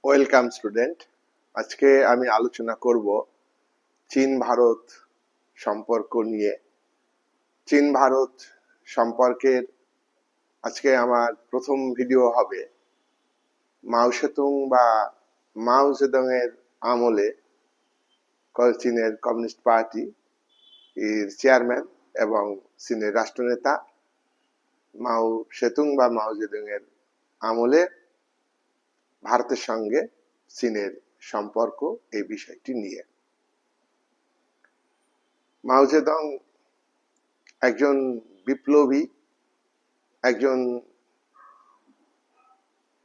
Welcome student. আজকে আমি আলোচনা করব চীন ভারত সম্পর্ক নিয়ে। চীন ভারত সম্পর্কের আজকে আমার প্রথম ভিডিও হবে মাও সেতুং বা মাও জেদং এর আমলে চীনের কমিউনিস্ট পার্টি এর চেয়ারম্যান এবং চীনের রাষ্ট্রনেতা মাও সেতুং বা মাও জেদং এর আমলে ভারতের সঙ্গে চীনের সম্পর্ক এই বিষয়টি নিয়ে। মাও জেদং একজন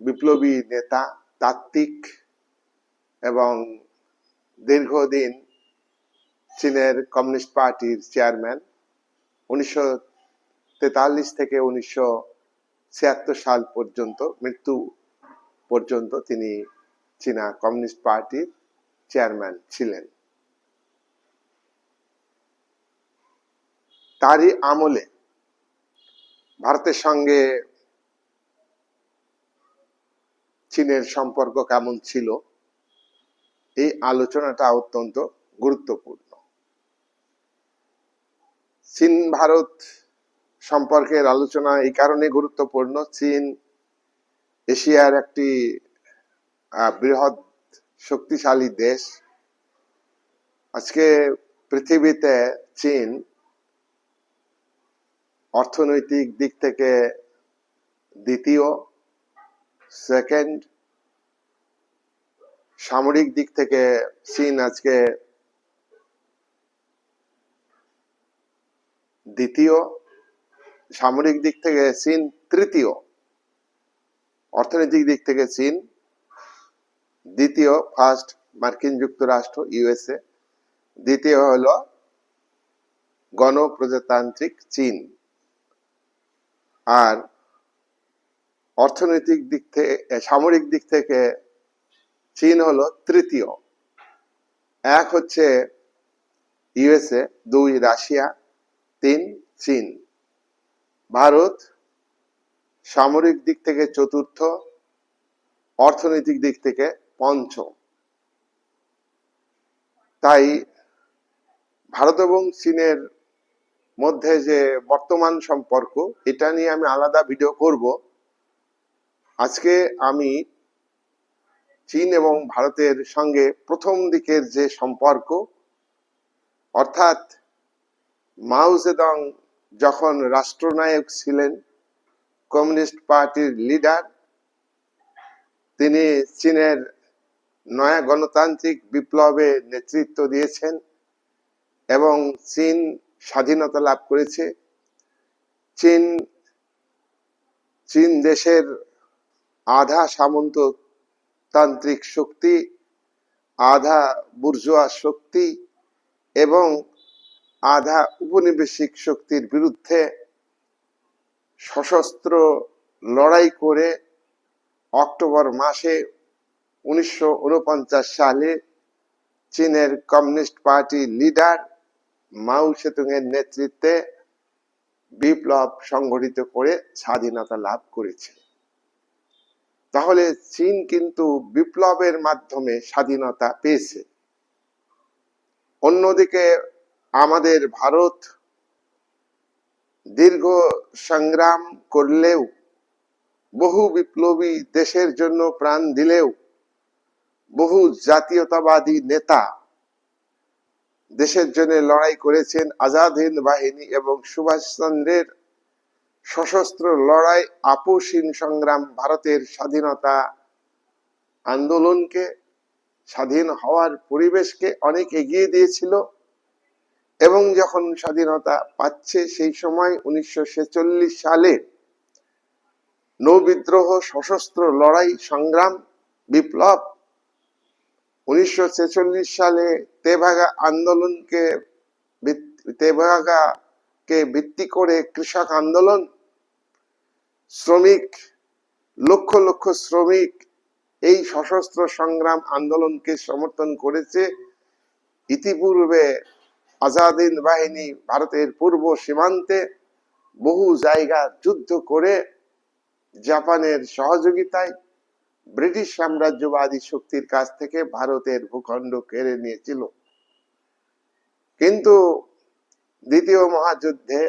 বিপ্লবী নেতা, তাত্ত্বিক এবং দীর্ঘদিন চীনের কমিউনিস্ট পার্টির চেয়ারম্যান। 1943 থেকে 1976 সাল পর্যন্ত, মৃত্যু পর্যন্ত তিনি চীনা কমিউনিস্ট পার্টির চেয়ারম্যান ছিলেন। তারই আমলে ভারতের সঙ্গে চীনের সম্পর্ক কেমন ছিল, এই আলোচনাটা অত্যন্ত গুরুত্বপূর্ণ। চীন ভারত সম্পর্কের আলোচনা এই কারণে গুরুত্বপূর্ণ, চীন এশিয়ার একটি বৃহৎ শক্তিশালী দেশ। আজকে পৃথিবীতে চীন অর্থনৈতিক দিক থেকে দ্বিতীয়, সেকেন্ড। সামরিক দিক থেকে চীন আজকে দ্বিতীয়, সামরিক দিক থেকে চীন তৃতীয়, অর্থনৈতিক দিক থেকে চীন দ্বিতীয়, ফার্স্ট মার্কিন যুক্তরাষ্ট্র ইউএসএ, দ্বিতীয় হলো গণপ্রজাতান্ত্রিক চীন। আর অর্থনৈতিক দিক থেকে, সামরিক দিক থেকে চীন হলো তৃতীয়। এক হচ্ছে ইউএসএ, 2 রাশিয়া, 3 চীন। ভারত সামরিক দিক থেকে চতুর্থ, অর্থনৈতিক দিক থেকে পঞ্চম। তাই ভারত এবং চীনের মধ্যে যে বর্তমান সম্পর্ক, এটা নিয়ে আমি আলাদা ভিডিও করব। আজকে আমি চীন এবং ভারতের সঙ্গে প্রথম দিকের যে সম্পর্ক, অর্থাৎ মাও জেদং যখন রাষ্ট্রনায়ক ছিলেন, কমিউনিস্ট পার্টির লিডার, তিনি চীনের নয়া গণতান্ত্রিক বিপ্লবে নেতৃত্ব দিয়েছেন এবং চীন স্বাধীনতা লাভ করেছে। চীন দেশের আধা সামন্ততান্ত্রিক শক্তি, আধা বুর্জোয়া শক্তি এবং আধা উপনিবেশিক শক্তির বিরুদ্ধে সশস্ত্র লড়াই করে অক্টোবর মাসে 1949 সালে চীনের কমিউনিস্ট পার্টি লিডার মাও সেতুং এর নেতৃত্বে বিপ্লব সংগঠিত করে স্বাধীনতা লাভ করেছে। তাহলে চীন কিন্তু বিপ্লবের মাধ্যমে স্বাধীনতা পেয়েছে। অন্যদিকে আমাদের ভারত দীর্ঘ সংগ্রাম করলেও, বহু বিপ্লবী দেশের জন্য প্রাণ দিলেও, বহু জাতীয়তাবাদী নেতা দেশের জন্য লড়াই করেছেন। আজাদ হিন্দ বাহিনী এবং সুভাষচন্দ্রের সশস্ত্র লড়াই, আপোষহীন সংগ্রাম ভারতের স্বাধীনতা আন্দোলনকে, স্বাধীন হওয়ার পরিবেশকে অনেক এগিয়ে দিয়েছিল। এবং যখন স্বাধীনতা পাচ্ছে সেই সময় 1946 সালে নৌবিদ্রোহ, সশস্ত্র লড়াই, সংগ্রাম, বিপ্লব, 1946 সালে তেভাগা আন্দোলনকে ভিত্তি করে কৃষক আন্দোলন, শ্রমিক, লক্ষ লক্ষ শ্রমিক এই সশস্ত্র সংগ্রাম আন্দোলনকে সমর্থন করেছে। ইতিপূর্বে আজাদ হিন্দ বাহিনী ভারতের পূর্ব সীমান্তে বহু জায়গা যুদ্ধ করে জাপানের সহযোগিতায় ব্রিটিশ সাম্রাজ্যবাদী শক্তির কাছ থেকে ভারতের ভূখণ্ড কেড়ে নিয়েছিল। কিন্তু দ্বিতীয় মহাযুদ্ধে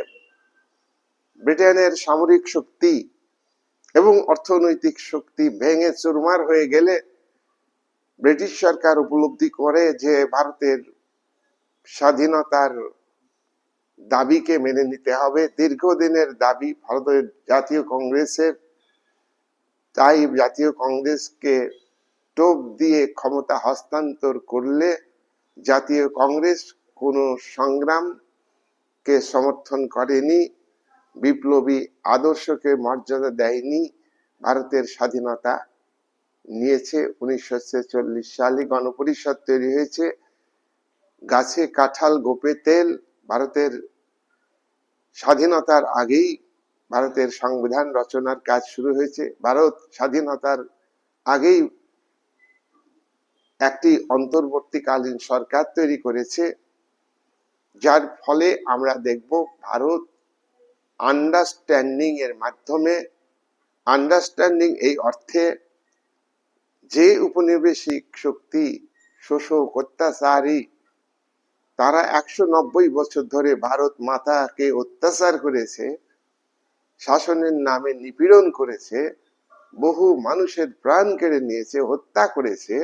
ব্রিটেনের সামরিক শক্তি এবং অর্থনৈতিক শক্তি ভেঙে চুরমার হয়ে গেলে ব্রিটিশ সরকার উপলব্ধি করে যে ভারতের স্বাধীনতার দাবিকে মেনে নিতে হবে, দীর্ঘদিনের দাবি ভারতের জাতীয় কংগ্রেসের। তাই জাতীয় কংগ্রেসকে টোপ দিয়ে ক্ষমতা হস্তান্তর করলে জাতীয় কংগ্রেস কোনো সংগ্রামকে সমর্থন করেনি, বিপ্লবী আদর্শকে মর্যাদা দেয়নি, ভারতের স্বাধীনতা নিয়েছে। 1946 সালে গণপরিষদ তৈরি হয়েছে। গাছে কাঁঠাল গোপে তেল। ভারতের স্বাধীনতার আগেই ভারতের সংবিধান রচনার কাজ শুরু হয়েছে। ভারত স্বাধীনতার আগেই একটি অন্তর্বর্তীকালীন সরকার তৈরি করেছে, যার ফলে আমরা দেখব ভারত আন্ডারস্ট্যান্ডিং এর মাধ্যমে, আন্ডারস্ট্যান্ডিং এই অর্থে যে উপনিবেশিক শক্তি শোষক অত্যাচারী তারা 190 বছর ধরে ভারত মাতাকে অত্যাচার করেছে, শাসনের নামে নিপীড়ন করেছে, বহু মানুষের প্রাণ কেড়ে নিয়েছে, হত্যা করেছে,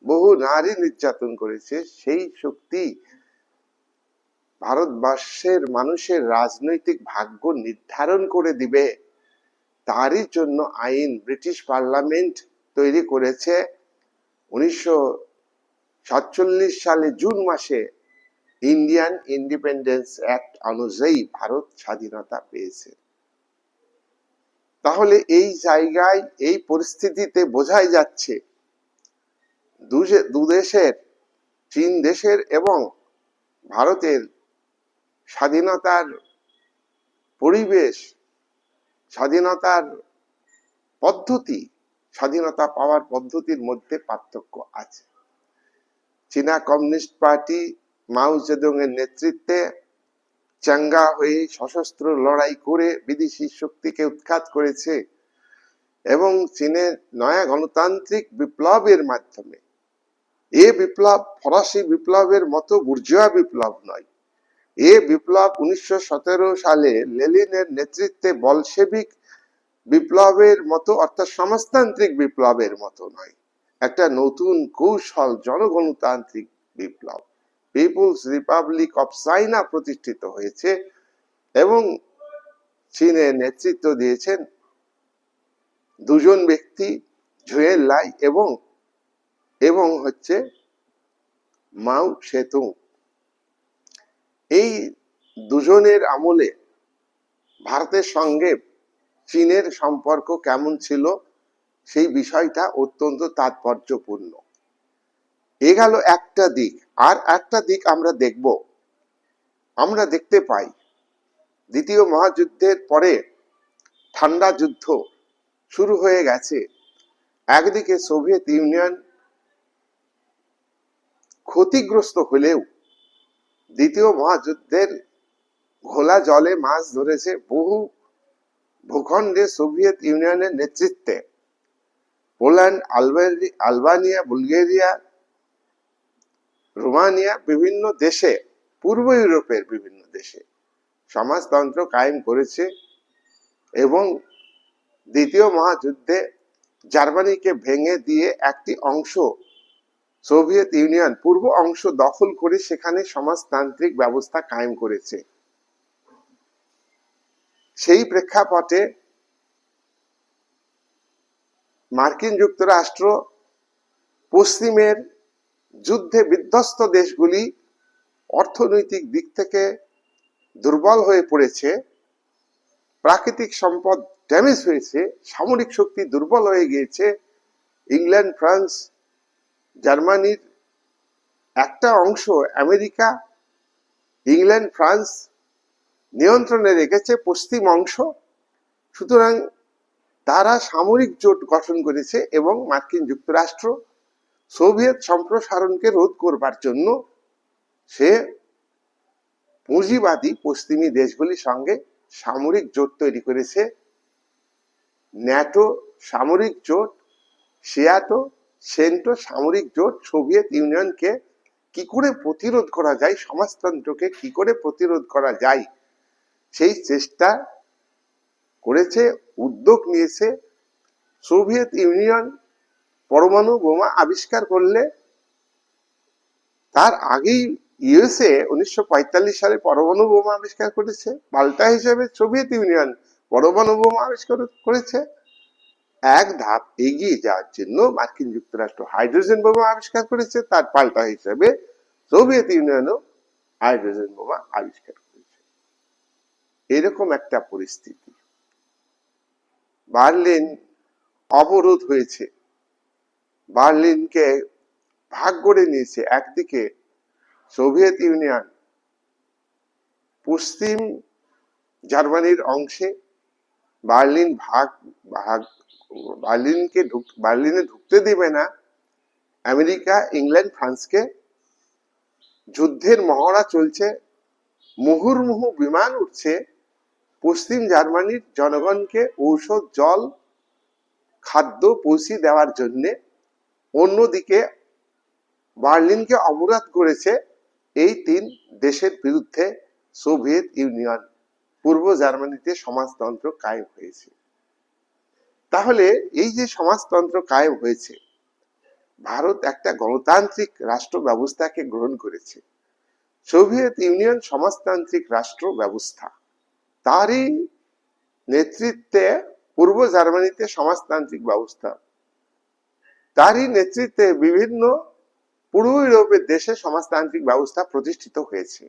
বহু নারী নির্যাতন করেছে, সেই শক্তি ভারতবর্ষের মানুষের রাজনৈতিক ভাগ্য নির্ধারণ করে দিবে, তারই জন্য আইন ব্রিটিশ পার্লামেন্ট তৈরি করেছে। 1947 সালে জুন মাসে ইন্ডিয়ান ইন্ডিপেন্ডেন্স অ্যাক্ট অনুযায়ী ভারত স্বাধীনতা পেয়েছে। তাহলে এই জায়গায় এই পরিস্থিতিতে বোঝাই যাচ্ছে দুদেশের, চীন দেশের এবং ভারতের স্বাধীনতার পরিবেশ, স্বাধীনতার পদ্ধতি, স্বাধীনতা পাওয়ার পদ্ধতির মধ্যে পার্থক্য আছে। চীনা কমিউনিস্ট পার্টি মাও জেদুং এর নেতৃত্বে চাঙ্গা হয়ে সশস্ত্র লড়াই করে বিদেশি শক্তিকে উৎখাত করেছে এবং চীনের নয়া গণতান্ত্রিক বিপ্লবের মাধ্যমে, এ বিপ্লব ফরাসি বিপ্লবের মতো বুর্জোয়া বিপ্লব নয়, এ বিপ্লব 1917 সালে লেনিনের নেতৃত্বে বলশেভিক বিপ্লবের মতো অর্থাৎ সমাজতান্ত্রিক বিপ্লবের মতো নয়, একটা নতুন কৌশল জনগণতান্ত্রিক বিপ্লব, পিপুলস রিপাবলিক অফ চায়না প্রতিষ্ঠিত হয়েছে এবং চীনে নেতৃত্ব দিয়েছেন দুজন ব্যক্তি, ঝুয়েন লাই এবং হচ্ছে মাও সেতুং। এই দুজনের আমলে ভারতের সঙ্গে চীনের সম্পর্ক কেমন ছিল সেই বিষয়টা অত্যন্ত তাৎপর্যপূর্ণ। এ গেল একটা দিক। আর একটা দিক আমরা দেখব, আমরা দেখতে পাই দ্বিতীয় মহাযুদ্ধের পরে ঠান্ডা যুদ্ধ শুরু হয়ে গেছে। একদিকে সোভিয়েত ইউনিয়ন ক্ষতিগ্রস্ত হলেও দ্বিতীয় মহাযুদ্ধের ঘোলা জলে মাছ ধরেছে বহু ভূখণ্ডে সোভিয়েত ইউনিয়নের নেতৃত্বে। পোল্যান্ড, আলবানিয়া, বুলগেরিয়া, রোমানিয়া বিভিন্ন দেশে, পূর্ব ইউরোপের বিভিন্ন দেশে সমাজতন্ত্র কায়েম করেছে এবং দ্বিতীয় মহাযুদ্ধে জার্মানিকে ভেঙে দিয়ে একটি অংশ সোভিয়েত ইউনিয়ন পূর্ব অংশ দখল করে সেখানে সমাজতান্ত্রিক ব্যবস্থা কায়েম করেছে। সেই প্রেক্ষাপটে মার্কিন যুক্তরাষ্ট্র পশ্চিমের যুদ্ধে বিধ্বস্ত দেশগুলি অর্থনৈতিক দিক থেকে দুর্বল হয়ে পড়েছে, প্রাকৃতিক সম্পদ ড্যামেজ হয়েছে, সামরিক শক্তি দুর্বল হয়ে গিয়েছে। ইংল্যান্ড, ফ্রান্স, জার্মানির একটা অংশ আমেরিকা, ইংল্যান্ড, ফ্রান্স নিয়ন্ত্রণে রেখেছে পশ্চিম অংশ। সুতরাং তারা সামরিক জোট গঠন করেছে এবং মার্কিন যুক্তরাষ্ট্র সোভিয়েত সম্প্রসারণকে রোধ করবার জন্য সে পুঁজিবাদী পশ্চিমী দেশগুলির সঙ্গে সামরিক জোট তৈরি করেছে। ন্যাটো সামরিক জোট সিয়াটো সেন্টো সামরিক জোট সোভিয়েত ইউনিয়নকে কি করে প্রতিরোধ করা যায়, সমাজতন্ত্রকে কি করে প্রতিরোধ করা যায়, সেই চেষ্টা করেছে, উদ্যোগ নিয়েছে। সোভিয়েত ইউনিয়ন পরমাণু বোমা আবিষ্কার করলে তার আগেই ইউএসএ 1945 সালে পরমাণু বোমা আবিষ্কার করেছে, পাল্টা হিসেবে সোভিয়েত ইউনিয়ন পরমাণু বোমা আবিষ্কার করেছে। এক ধাপ এগিয়ে যাওয়ার জন্য মার্কিন যুক্তরাষ্ট্র হাইড্রোজেন বোমা আবিষ্কার করেছে, তার পাল্টা হিসেবে সোভিয়েত ইউনিয়নও হাইড্রোজেন বোমা আবিষ্কার করেছে। এরকম একটা পরিস্থিতি। বার্লিন অবরোধ হয়েছে, বার্লিনকে ভাগ করে নিয়েছে। একদিকে সোভিয়েত ইউনিয়ন পশ্চিম জার্মানির অংশে, বার্লিন ভাগ ভাগ বার্লিনে ঢুকতে দিবে না আমেরিকা, ইংল্যান্ড, ফ্রান্সকে। যুদ্ধের মহড়া চলছে, মুহুর্মুহু বিমান উঠছে পশ্চিম জার্মানির জনগণকে ঔষধ, জল, খাদ্য পৌঁছে দেওয়ার জন্য। অন্যদিকে বার্লিনকে অবরোধ করেছে এই তিন দেশের বিরুদ্ধে সোভিয়েত ইউনিয়ন। পূর্ব জার্মানিতে সমাজতন্ত্র কায়েম হয়েছে। তাহলে এই যে সমাজতন্ত্র কায়েম হয়েছে, ভারত একটা গণতান্ত্রিক রাষ্ট্র ব্যবস্থাকে গ্রহণ করেছে। সোভিয়েত ইউনিয়ন সমাজতান্ত্রিক রাষ্ট্র ব্যবস্থা, তারই নেতৃত্বে পূর্ব জার্মানিতে সমাজতান্ত্রিক ব্যবস্থা, তারই নেতৃত্বে বিভিন্ন পূর্ব ইউরোপের দেশে সমাজতান্ত্রিক ব্যবস্থা প্রতিষ্ঠিত হয়েছে।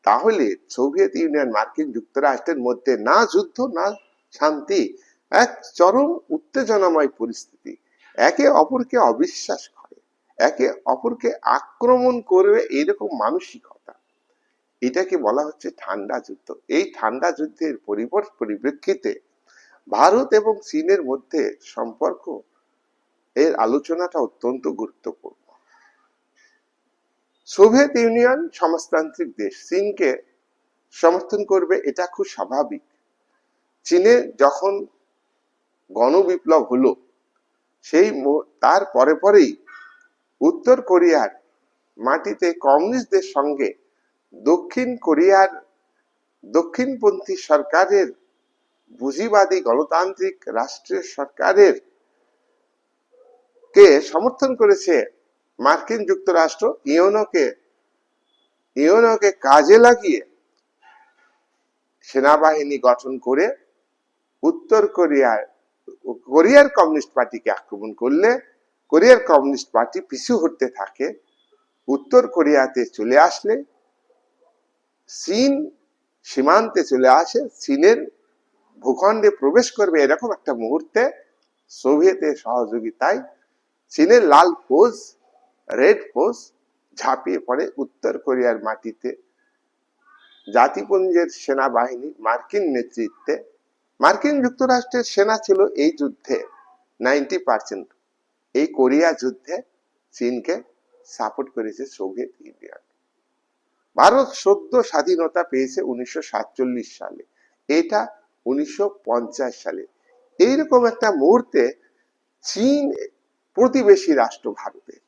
তাহলে সোভিয়েত ইউনিয়ন মার্কিন যুক্তরাষ্ট্রের মধ্যে না যুদ্ধ না শান্তি, এক চরম উত্তেজনাময় পরিস্থিতি। একে অপরকে অবিশ্বাস করে, একে অপরকে আক্রমণ করবে, এইরকম মানসিকতা। এটাকে বলা হচ্ছে ঠান্ডা যুদ্ধ। এই ঠান্ডা যুদ্ধের পরিপ্রেক্ষিতে ভারত এবং চীনের মধ্যে সম্পর্ক, এর আলোচনাটা অত্যন্ত গুরুত্বপূর্ণ। সোভিয়েত ইউনিয়ন সমাজতান্ত্রিক দেশ, চীনকে সমর্থন করবে, এটা খুব স্বাভাবিক। চীনে যখন গণবিপ্লব হলো, সেই তার পরেই উত্তর কোরিয়ার মাটিতে কমিউনিস্টদের সঙ্গে দক্ষিণ কোরিয়ার দক্ষিণপন্থী সরকারের, পুঁজিবাদী গণতান্ত্রিক রাষ্ট্রের সরকারের কে সমর্থন করেছে মার্কিন যুক্তরাষ্ট্র। ইউএনওকে কাজে লাগিয়ে সেনাবাহিনী গঠন করে উত্তর কোরিয়ার কমিউনিস্ট পার্টিকে আক্রমণ করলে কোরিয়ার কমিউনিস্ট পার্টি পিছু হটতে থাকে। উত্তর কোরিয়াতে চলে আসলে চীন সীমান্তে চলে আসে, চীনের ভূখণ্ডে প্রবেশ করবে, এরকম একটা মুহূর্তে সোভিয়েতের সহযোগিতায় চীনের লাল ফৌজ, রেড ফৌজ ঝাঁপিয়ে পড়ে উত্তর কোরিয়ার মাটিতে। জাতিপুঞ্জের সেনাবাহিনী মার্কিন নেতৃত্বে, মার্কিন যুক্তরাষ্ট্রের সেনা ছিল এই যুদ্ধে 90%। এই কোরিয়া যুদ্ধে চীনকে সাপোর্ট করেছে সোভিয়েত ইউনিয়ন। ভারত সদ্য স্বাধীনতা পেয়েছে 1947 সালে, এটা 1950 সালে। এইরকম একটা মুহূর্তে চীন প্রতিবেশী রাষ্ট্র ভারতের,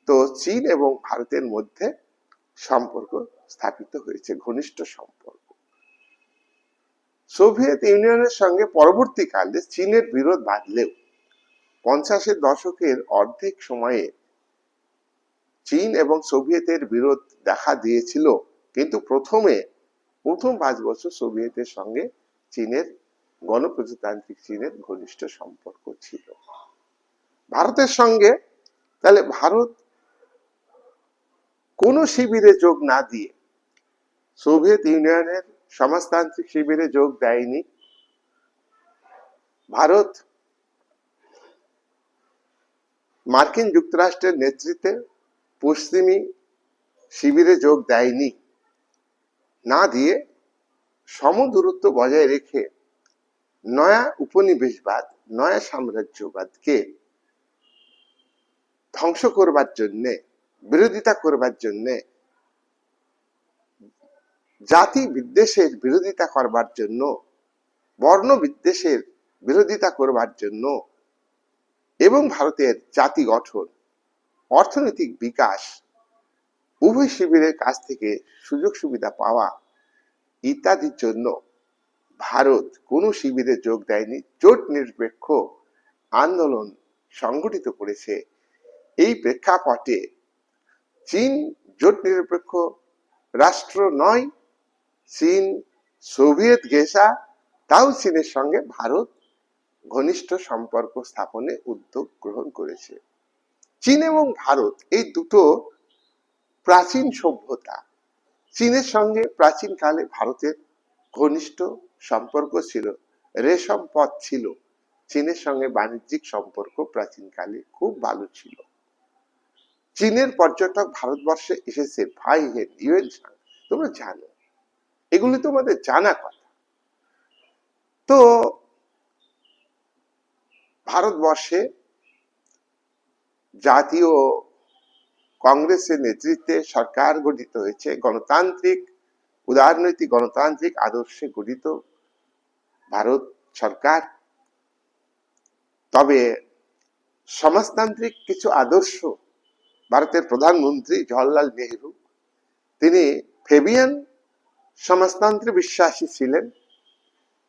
তো চীন এবং ভারতের মধ্যে সম্পর্ক স্থাপিত হয়েছে, ঘনিষ্ঠ সম্পর্ক। সোভিয়েত ইউনিয়নের সঙ্গে পরবর্তীকালে চীনের বিরোধ বাড়লেও 50-এর দশকের অর্ধেক সময়ে চীন এবং সোভিয়েতের বিরোধ দেখা দিয়েছিল, কিন্তু প্রথম 5 বছর সোভিয়েতের সঙ্গে চীনের, গণপ্রজাতান্ত্রিক চীনের ঘনিষ্ঠ সম্পর্ক ছিল। ভারতের সঙ্গে তাহলে ভারত কোন শিবিরে যোগ না দিয়ে, সোভিয়েত ইউনিয়নের সমাজতান্ত্রিক শিবিরে যোগ দেয়নি। ভারত মার্কিন যুক্তরাষ্ট্রের নেতৃত্বে পশ্চিমী শিবিরে যোগ দেয়নি, না দিয়ে সমদূরত্ব বজায় রেখে নয়া উপনিবেশবাদ, নয়া সাম্রাজ্যবাদকে ধ্বংস করবার জন্যে, বিরোধিতা করবার জন্যে, জাতি বিদ্বেষের বিরোধিতা করবার জন্য, বর্ণ বিদ্বেষের বিরোধিতা করবার জন্য এবং ভারতের জাতি গঠন, অর্থনৈতিক বিকাশ, উভয় শিবিরের কাছ থেকে সুযোগ সুবিধা পাওয়া ইত্যাদির জন্য ভারত কোনো শিবিরে যোগ দেয়নি, জোট নিরপেক্ষ আন্দোলন সংগঠিত করেছে। এই প্রেক্ষাপটে চীন জোট নিরপেক্ষ রাষ্ট্র নয়, চীন সোভিয়েত গেসা, তাও চীনের সঙ্গে ভারত ঘনিষ্ঠ সম্পর্ক স্থাপনে উদ্যোগ গ্রহণ করেছে। চীন এবং ভারত এই দুটো প্রাচীন সভ্যতা। চীনের সঙ্গে প্রাচীনকালে ভারতের ঘনিষ্ঠ সম্পর্ক ছিল, রেশম পথ ছিল। চীনের সঙ্গে বাণিজ্যিক সম্পর্ক প্রাচীনকালে খুব ভালো ছিল। চীনের পর্যটক ভারতবর্ষে এসেছে, ভাই হেন ইউএন সাং, তোমরা জানো, এগুলি তোমাদের জানা কথা। তো ভারতবর্ষে জাতীয় কংগ্রেসের নেতৃত্বে সরকার গঠিত হয়েছে, গণতান্ত্রিক উদারনৈতিক গণতান্ত্রিক আদর্শে গঠিত ভারত সরকার। তবে সমাজতান্ত্রিক কিছু আদর্শ, ভারতের প্রধানমন্ত্রী জওহরলাল নেহরু, তিনি ফেবিয়ান সমাজতন্ত্রে বিশ্বাসী ছিলেন।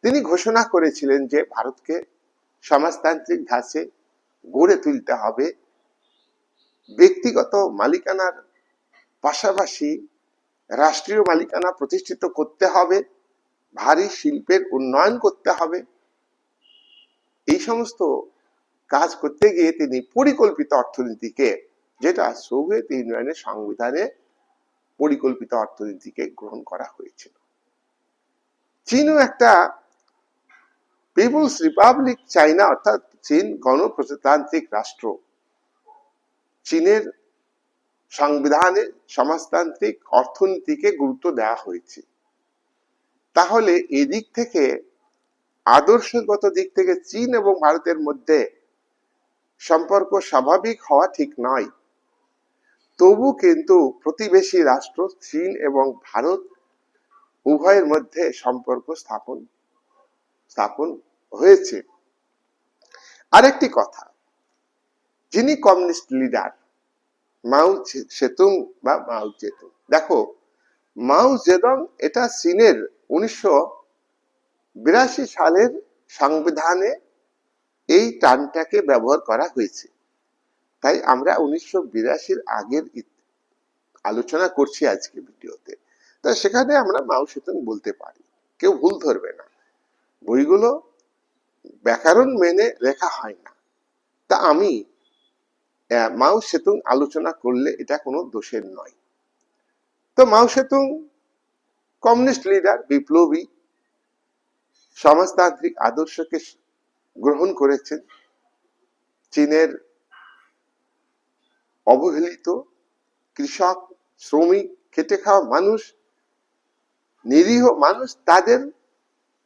তিনি ঘোষণা করেছিলেন যে ভারতকে সমাজতান্ত্রিক ধাঁচে গড়ে তুলতে হবে, ব্যক্তিগত মালিকানার পাশাপাশি রাষ্ট্রীয় মালিকানা প্রতিষ্ঠিত করতে হবে, ভারী শিল্পের উন্নয়ন করতে হবে। এই সমস্ত কাজ করতে গিয়ে তিনি পরিকল্পিত অর্থনীতিকে, যেটা সোভিয়েত ইউনিয়নের সংবিধানে পরিকল্পিত অর্থনীতিকে গ্রহণ করা হয়েছিল। চীনও একটা পিপলস রিপাবলিক চাইনা, অর্থাৎ চীন গণপ্রজাতান্ত্রিক রাষ্ট্র। চীনের সংবিধানে সমাজতান্ত্রিক অর্থনীতিকে গুরুত্ব দেওয়া হয়েছে। তাহলে এদিক থেকে, আদর্শগত দিক থেকে চীন এবং ভারতের মধ্যে সম্পর্ক স্বাভাবিক হওয়া ঠিক নয়। তবু কিন্তু প্রতিবেশী রাষ্ট্র চীন এবং ভারত উভয়ের মধ্যে সম্পর্ক স্থাপন হয়েছে। আরেকটি কথা, যিনি কমিউনিস্ট লিডার মাও সেতুং বা মাও জেতুং, দেখো মাও জেদং এটা চীনের 1982 সালের সংবিধানে এই টার্মটাকে ব্যবহার করা হয়েছে। তাই আমরা 1982 আগের আলোচনা করছি আজকে ভিডিওতে, তাই সেখানে আমরা মাও সেতুং বলতে পারি, কেউ ভুল ধরবে না। বইগুলো ব্যাকরণ মেনে লেখা হয় না, তা আমি মাও সেতুং আলোচনা করলে এটা কোনো দোষের নয়। তো মাও সেতুং কমিউনিস্ট লিডার, বিপ্লবী, সমাজতান্ত্রিক আদর্শকে গ্রহণ করেছেন। চীনের অবহেলিত কৃষক, শ্রমিক, খেটে খাওয়া মানুষ, নিরীহ মানুষ, তাদের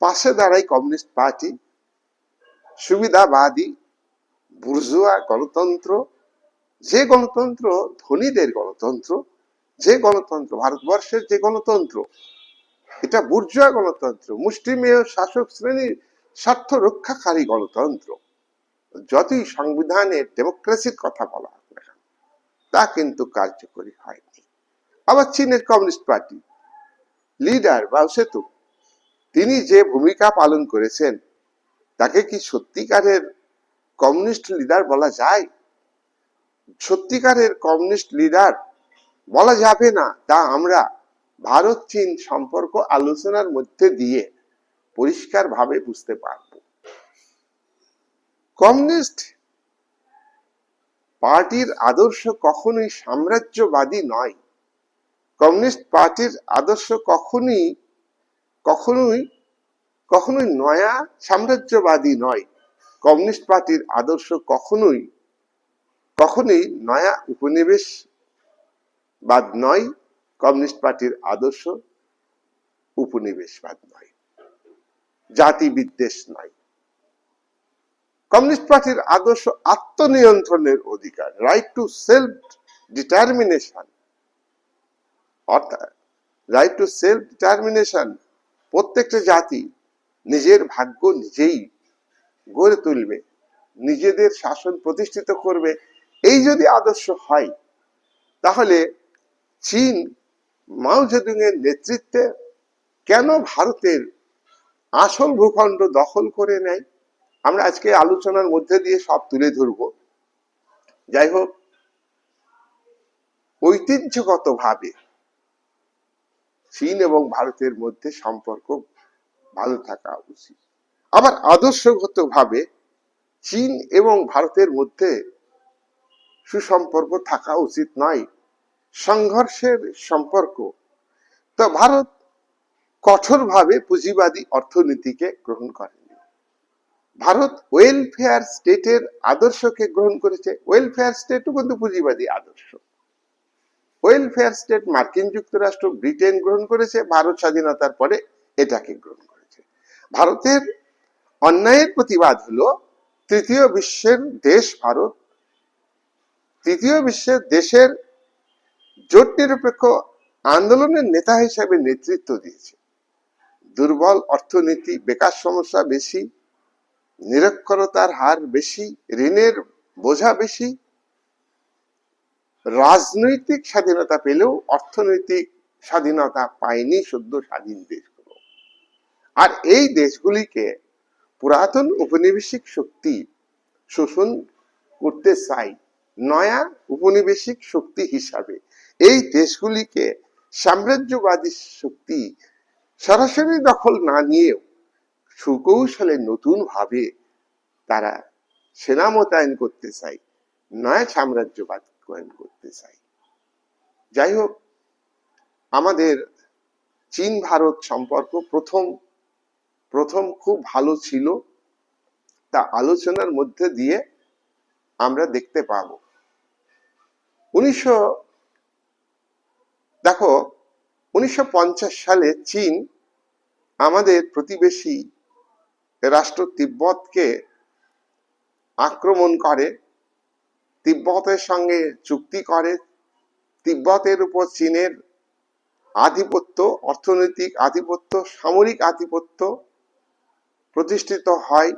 পাশে দাঁড়ায় কমিউনিস্ট পার্টি। সুবিধাবাদী বুর্জোয়া গণতন্ত্র, যে গণতন্ত্র ধনীদের গণতন্ত্র, যে গণতন্ত্র ভারতবর্ষের যে গণতন্ত্র, এটা বুর্জোয়া গণতন্ত্র, মুষ্টিমেয় শাসক শ্রেণীর স্বার্থ রক্ষাকারী গণতন্ত্র। যতই সংবিধানে ডেমোক্রেসির কথা বলা হোক না, তা কিন্তু কার্যকরী হয়নি। আবার চীনের কমিউনিস্ট পার্টি লিডার মাও সেতুং, তিনি যে ভূমিকা পালন করেছেন, তাকে কি সত্যিকারের কমিউনিস্ট লিডার বলা যায়? সত্যিকারের কমিউনিস্ট লিডার বলা যাবে না, তা আমরা ভারত চীন সম্পর্ক আলোচনার মধ্যে দিয়ে পরিষ্কার ভাবে বুঝতে পারব। কমিউনিস্ট পার্টির আদর্শ কখনোই সাম্রাজ্যবাদী নয়। কমিউনিস্ট পার্টির আদর্শ কখনোই নয়া সাম্রাজ্যবাদী নয়। কমিউনিস্ট পার্টির আদর্শ কখনোই নয়া উপনিবেশবাদ নয়। কমিউনিস্ট পার্টির আদর্শ উপনিবেশবাদ নয়, জাতি বিদ্বেষ নয়। কমিউনিস্ট পার্টির আদর্শ আত্মনিয়ন্ত্রণের অধিকার, রাইট টু সেলফ ডিটারমিনেশন, অর্থাৎ রাইট টু সেলফ ডিটারমিনেশন। প্রত্যেকটা জাতি নিজের ভাগ্য নিজেই গড়ে তুলবে, নিজেদের শাসন প্রতিষ্ঠিত করবে, এই যদি আদর্শ হয়, তাহলে চীন মাও জেদুং এর নেতৃত্বে কেন ভারতের আসল ভূখণ্ড দখল করে নেয়? আমরা আজকে আলোচনার মধ্যে দিয়ে সব তুলে ধরব। যাই হোক, ঐতিহ্যগত ভাবে চীন এবং ভারতের মধ্যে সম্পর্ক ভালো থাকা উচিত। আবার আদর্শগত ভাবে চীন এবং ভারতের মধ্যে সুসম্পর্ক থাকা উচিত নয়, সংঘর্ষের সম্পর্ক। তো ভারত কঠোরভাবে পুঁজিবাদী অর্থনীতিকে গ্রহণ করেনি। ভারত ওয়েলফেয়ার স্টেটের আদর্শকে গ্রহণ করেছে। ওয়েলফেয়ার স্টেটও কিন্তু পুঁজিবাদী আদর্শ। ওয়েলফেয়ার স্টেট মার্কিন যুক্তরাষ্ট্র, ব্রিটেন গ্রহণ করেছে, ভারত স্বাধীনতার পরে এটাকে গ্রহণ করেছে। ভারতের অন্যায়ের প্রতিবাদ হলো তৃতীয় বিশ্বের দেশ ভারত, তৃতীয় বিশ্বের দেশের জোট নিরপেক্ষ আন্দোলনের নেতা হিসেবে নেতৃত্ব দিয়েছে। দুর্বল অর্থনীতি, বেকার সমস্যা বেশি, নিরক্ষরতার হার বেশি, ঋণের বোঝা বেশি। রাজনৈতিক স্বাধীনতা পেলেও অর্থনৈতিক স্বাধীনতা পায়নি সদ্য স্বাধীন দেশগুলো। আর এই দেশগুলিকে পুরাতন উপনিবেশিক শক্তি শোষণ করতে চাই নয়া উপনিবেশিক শক্তি হিসাবে। এই দেশগুলিকে সাম্রাজ্যবাদী শক্তি সরাসরি দখল না নিয়েও সুকৌশলে নতুন ভাবে তারা সেনা মোতায়েন করতে চাই, নয়া সাম্রাজ্যবাদ কায়েম করতে চাই। যাই হোক, আমাদের চীন ভারত সম্পর্ক প্রথম খুব ভালো ছিল, তা আলোচনার মধ্যে দিয়ে আমরা দেখতে পাবো। 1950 সালে চীন আমাদের প্রতিবেশী রাষ্ট্র তিব্বতকে আক্রমণ করে, তিব্বতের সঙ্গে চুক্তি করে। তিব্বতের উপর চীনের আধিপত্য, অর্থনৈতিক আধিপত্য, সামরিক আধিপত্য প্রতিষ্ঠিত হয়।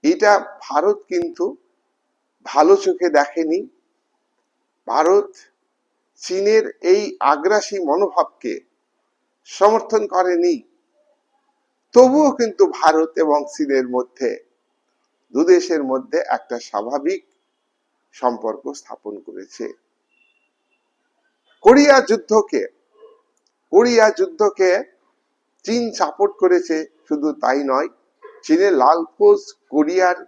এটা ভারত কিন্তু ভালো চোখে দেখেনি। ভারত চীনের এই আগ্রাসী মনোভাবকে সমর্থন করেনি। তবুও কিন্তু ভারত এবং চীনের মধ্যে, দুদেশের মধ্যে একটা স্বাভাবিক সম্পর্ক স্থাপন করেছে। কোরিয়া যুদ্ধকে চীন সাপোর্ট করেছে। শুধু তাই নয়, চীনের লাল ফৌজ কোরিয়ার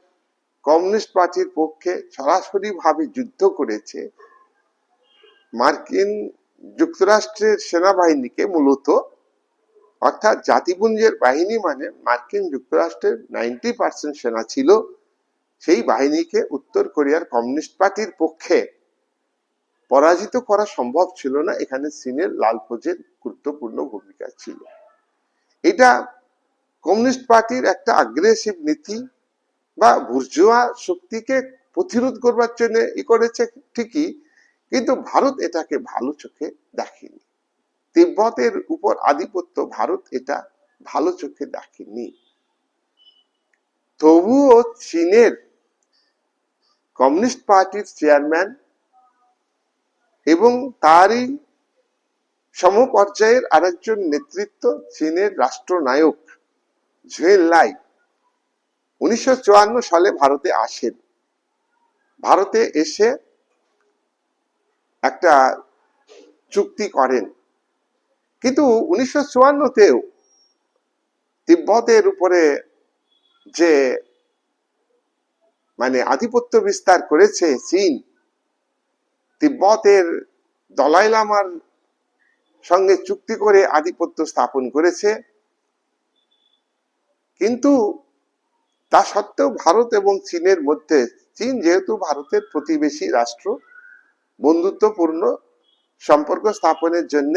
কমিউনিস্ট পার্টির পক্ষে সরাসরি ভাবে যুদ্ধ করেছে। মার্কিন যুক্তরাষ্ট্রের সেনাবাহিনীকে মূলত, অর্থাৎ জাতিপুঞ্জের বাহিনী মানে মার্কিন যুক্তরাষ্ট্রের 90% সেনা ছিল, সেই বাহিনীকে উত্তর কোরিয়ার কমিউনিস্ট পার্টির পক্ষে পরাজিত করা সম্ভব ছিল না। এখানে চীনের লাল ফৌজের গুরুত্বপূর্ণ ভূমিকা ছিল। এটা কমিউনিস্ট পার্টির একটা আগ্রেসিভ নীতি বা বুর্জোয়া শক্তিকে প্রতিরোধ করবার জন্য করেছে ঠিকই, কিন্তু ভারত এটাকে ভালো চোখে দেখেনি। তিব্বতের উপর আধিপত্য ভারত এটা ভালো চোখে দেখেনি। তবুও চীনের কমিউনিস্ট পার্টির চেয়ারম্যান এবং তারই সমপর্যায়ের আরেকজন নেতৃত্ব চীনের রাষ্ট্রনায়ক ঝুয়েন লাই 1954 সালে ভারতে আসেন। ভারতে এসে একটা চুক্তি করেন, কিন্তু 1954-তেও তিব্বতের উপরে যে আধিপত্য বিস্তার করেছে চীন, তিব্বতের দলাই লামার সঙ্গে চুক্তি করে আধিপত্য স্থাপন করেছে। কিন্তু তা সত্ত্বেও ভারত এবং চীনের মধ্যে, চীন যেহেতু ভারতের প্রতিবেশী রাষ্ট্র, বন্ধুত্বপূর্ণ সম্পর্ক স্থাপনের জন্য